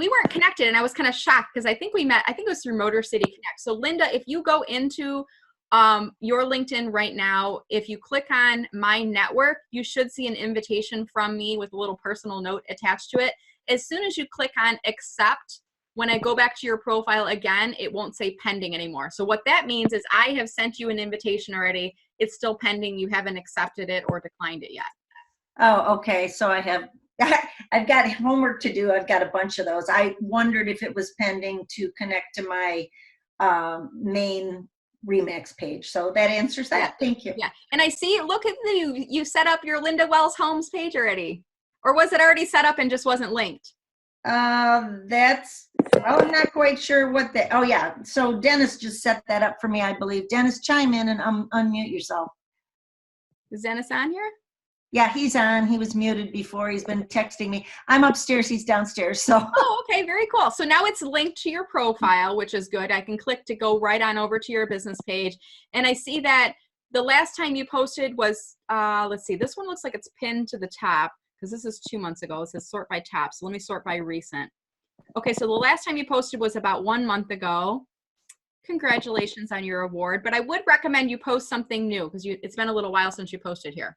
weren't connected, and I was kind of shocked because I think we met, I think it was through Motor City Connect. So Linda, if you go into your LinkedIn right now, if you click on my network, you should see an invitation from me with a little personal note attached to it. As soon as you click on accept, when I go back to your profile again, it won't say pending anymore. So what that means is I have sent you an invitation already. It's still pending. You haven't accepted it or declined it yet. Oh, okay. So I've got homework to do. I've got a bunch of those. I wondered if it was pending to connect to my main Remix page. So that answers that. Thank you. Yeah. And I see, look at you set up your Linda Wells Homes page already. Or was it already set up and just wasn't linked? I'm not quite sure what oh yeah. So Dennis just set that up for me, I believe. Dennis, chime in and unmute yourself. Is Dennis on here? Yeah, he's on. He was muted before. He's been texting me. I'm upstairs. He's downstairs. So. Oh, okay, very cool. So now it's linked to your profile, which is good. I can click to go right on over to your business page. And I see that the last time you posted was, let's see, this one looks like it's pinned to the top because this is 2 months ago. It says sort by top. So let me sort by recent. Okay, so the last time you posted was about 1 month ago. Congratulations on your award. But I would recommend you post something new because it's been a little while since you posted here.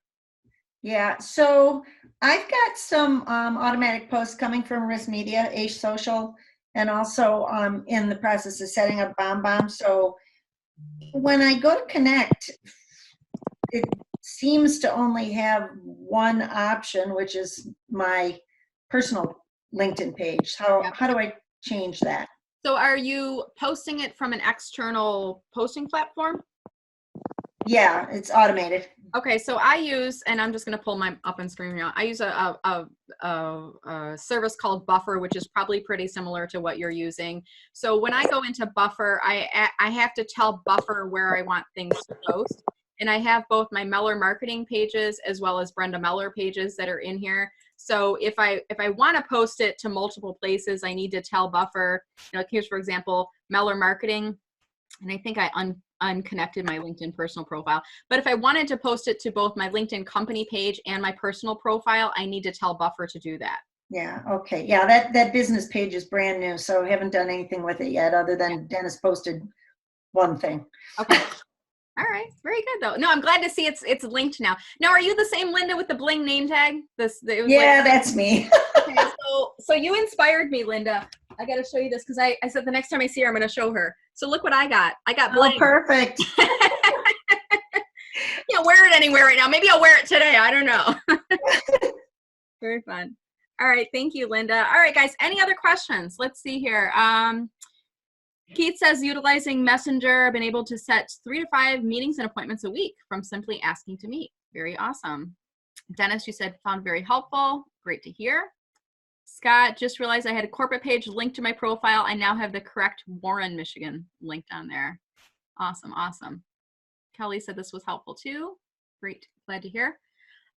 Yeah, so I've got some automatic posts coming from Risk Media, Ace Social, and also in the process of setting up BombBomb. So when I go to connect, it seems to only have one option, which is my personal LinkedIn page. How do I change that? So are you posting it from an external posting platform? Yeah, it's automated. Okay, so I use, and I'm just going to pull my up on screen now. I use a service called Buffer, which is probably pretty similar to what you're using. So when I go into Buffer, I have to tell Buffer where I want things to post. And I have both my Meller marketing pages as well as Brenda Meller pages that are in here. So if I want to post it to multiple places, I need to tell Buffer, here's, for example, Meller marketing. And I think I unconnected my LinkedIn personal profile. But if I wanted to post it to both my LinkedIn company page and my personal profile, I need to tell Buffer to do that. Yeah, okay. Yeah, that business page is brand new, so I haven't done anything with it yet other than Dennis posted one thing. Okay. All right, very good though. No, I'm glad to see it's linked now. Now, are you the same Linda with the bling name tag? Yeah, that's me. Okay, so you inspired me, Linda. I got to show you this because I said the next time I see her, I'm going to show her. So look what I got. I got bling. Oh, perfect. Can't wear it anywhere right now. Maybe I'll wear it today. I don't know. Very fun. All right, thank you, Linda. All right, guys, any other questions? Let's see here. Keith says, utilizing Messenger, I've been able to set 3 to 5 meetings and appointments a week from simply asking to meet. Very awesome. Dennis, you said found very helpful. Great to hear. Scott, just realized I had a corporate page linked to my profile. I now have the correct Warren, Michigan linked on there. Awesome, awesome. Kelly said this was helpful too. Great, glad to hear.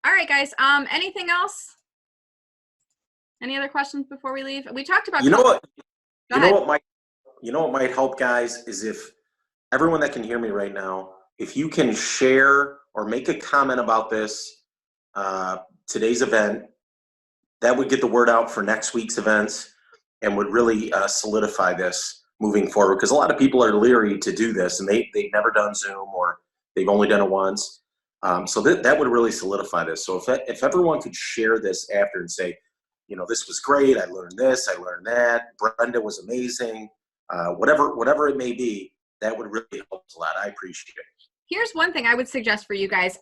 All right, guys, anything else? Any other questions before we leave? We talked about— You know what might help, guys, is if everyone that can hear me right now, if you can share or make a comment about this, today's event, that would get the word out for next week's events and would really solidify this moving forward. Because a lot of people are leery to do this and they've never done Zoom or they've only done it once. So that would really solidify this. So if everyone could share this after and say, this was great, I learned this, I learned that, Brenda was amazing, whatever it may be, that would really help a lot. I appreciate it. Here's one thing I would suggest for you guys.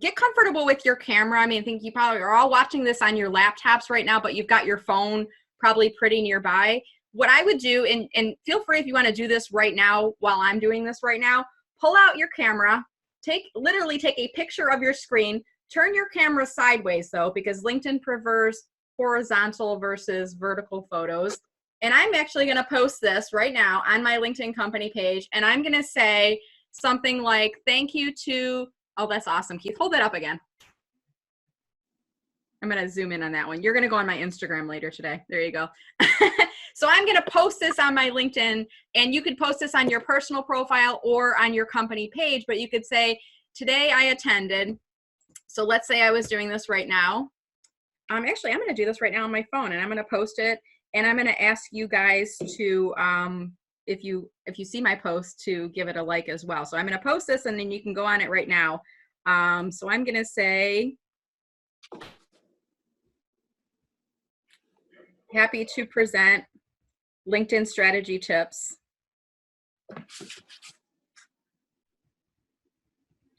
Get comfortable with your camera. I mean, I think you probably are all watching this on your laptops right now, but you've got your phone probably pretty nearby. What I would do, and feel free if you want to do this right now while I'm doing this right now, pull out your camera, literally take a picture of your screen, turn your camera sideways though, because LinkedIn prefers horizontal versus vertical photos. And I'm actually going to post this right now on my LinkedIn company page. And I'm going to say something like, thank you to, oh, that's awesome, Keith. Hold that up again. I'm going to zoom in on that one. You're going to go on my Instagram later today. There you go. So I'm going to post this on my LinkedIn, and you could post this on your personal profile or on your company page, but you could say, today I attended. So let's say I was doing this right now. Actually, I'm going to do this right now on my phone, and I'm going to post it. And I'm going to ask you guys to, if you see my post, to give it a like as well. So I'm going to post this, and then you can go on it right now. So I'm going to say, happy to present LinkedIn strategy tips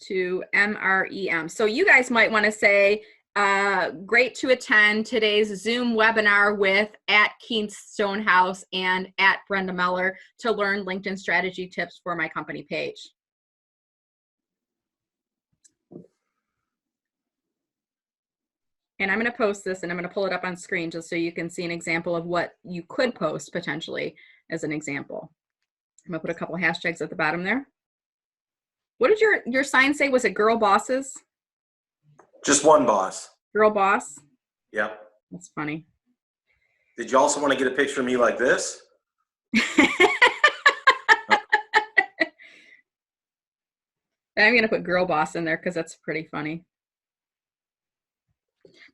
to MREM. So you guys might want to say, great to attend today's Zoom webinar with @Keith Stonehouse and @Brenda Meller to learn LinkedIn strategy tips for my company page. And I'm going to post this, and I'm going to pull it up on screen just so you can see an example of what you could post potentially as an example. I'm going to put a couple hashtags at the bottom there. What did your sign say? Was it girl bosses? Just one boss. Girl boss. Yep. That's funny. Did you also want to get a picture of me like this? I'm going to put girl boss in there because that's pretty funny.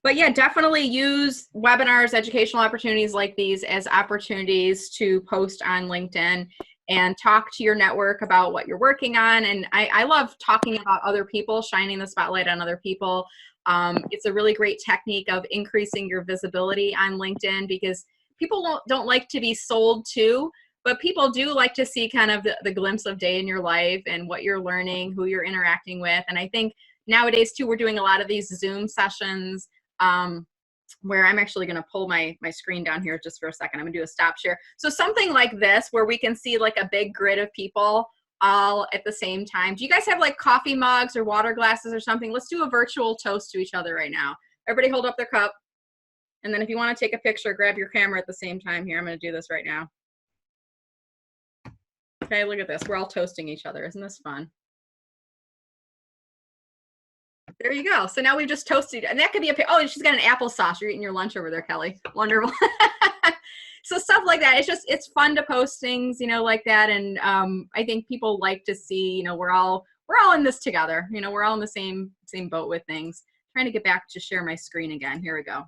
But yeah, definitely use webinars, educational opportunities like these as opportunities to post on LinkedIn and talk to your network about what you're working on. And I love talking about other people, shining the spotlight on other people. It's a really great technique of increasing your visibility on LinkedIn because people don't like to be sold to, but people do like to see kind of the glimpse of day in your life and what you're learning, who you're interacting with. And I think nowadays too, we're doing a lot of these Zoom sessions where I'm actually going to pull my screen down here just for a second. I'm going to do a stop share. So something like this, where we can see like a big grid of people all at the same time. Do you guys have like coffee mugs or water glasses or something? Let's do a virtual toast to each other right now. Everybody hold up their cup. And then if you want to take a picture, grab your camera at the same time here. I'm going to do this right now. Okay, look at this. We're all toasting each other. Isn't this fun? There you go. So now we've just toasted, and that could be a, oh, she's got an applesauce. You're eating your lunch over there, Kelly. Wonderful. So stuff like that. It's fun to post things, you know, like that. And I think people like to see, you know, we're all in this together. You know, we're all in the same boat with things. Trying to get back to share my screen again. Here we go.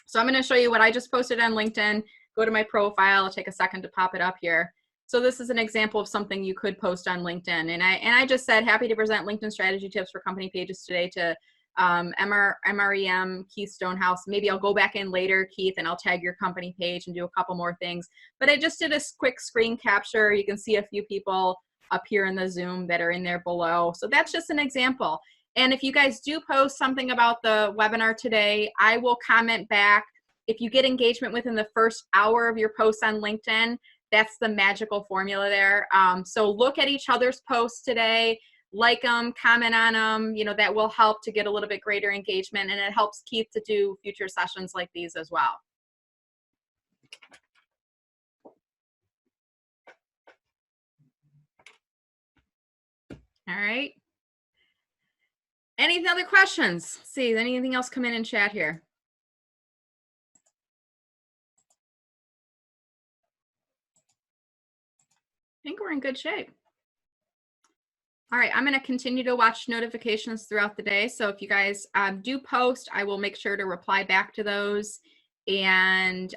So I'm going to show you what I just posted on LinkedIn. Go to my profile. I'll take a second to pop it up here. So this is an example of something you could post on LinkedIn. And I just said, happy to present LinkedIn strategy tips for company pages today to MREM, Keith Stonehouse. Maybe I'll go back in later, Keith, and I'll tag your company page and do a couple more things. But I just did a quick screen capture. You can see a few people up here in the Zoom that are in there below. So that's just an example. And if you guys do post something about the webinar today, I will comment back. If you get engagement within the first hour of your post on LinkedIn, that's the magical formula there. So look at each other's posts today, like them, comment on them. You know, that will help to get a little bit greater engagement, and it helps Keith to do future sessions like these as well. All right. Any other questions? Let's see, anything else come in chat here? I think we're in good shape. All right, I'm going to continue to watch notifications throughout the day. So if you guys do post, I will make sure to reply back to those. And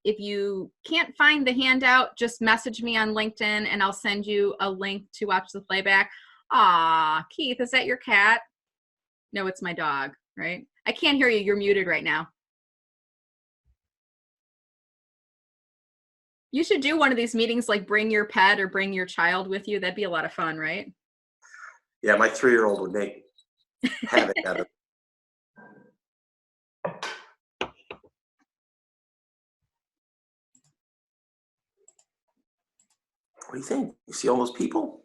if you can't find the handout, just message me on LinkedIn and I'll send you a link to watch the playback. Aw, Keith, is that your cat? No, it's my dog, right? I can't hear you. You're muted right now. You should do one of these meetings, like bring your pet or bring your child with you. That'd be a lot of fun, right? Yeah, my 3-year-old would make havoc out of it. What do you think? You see all those people?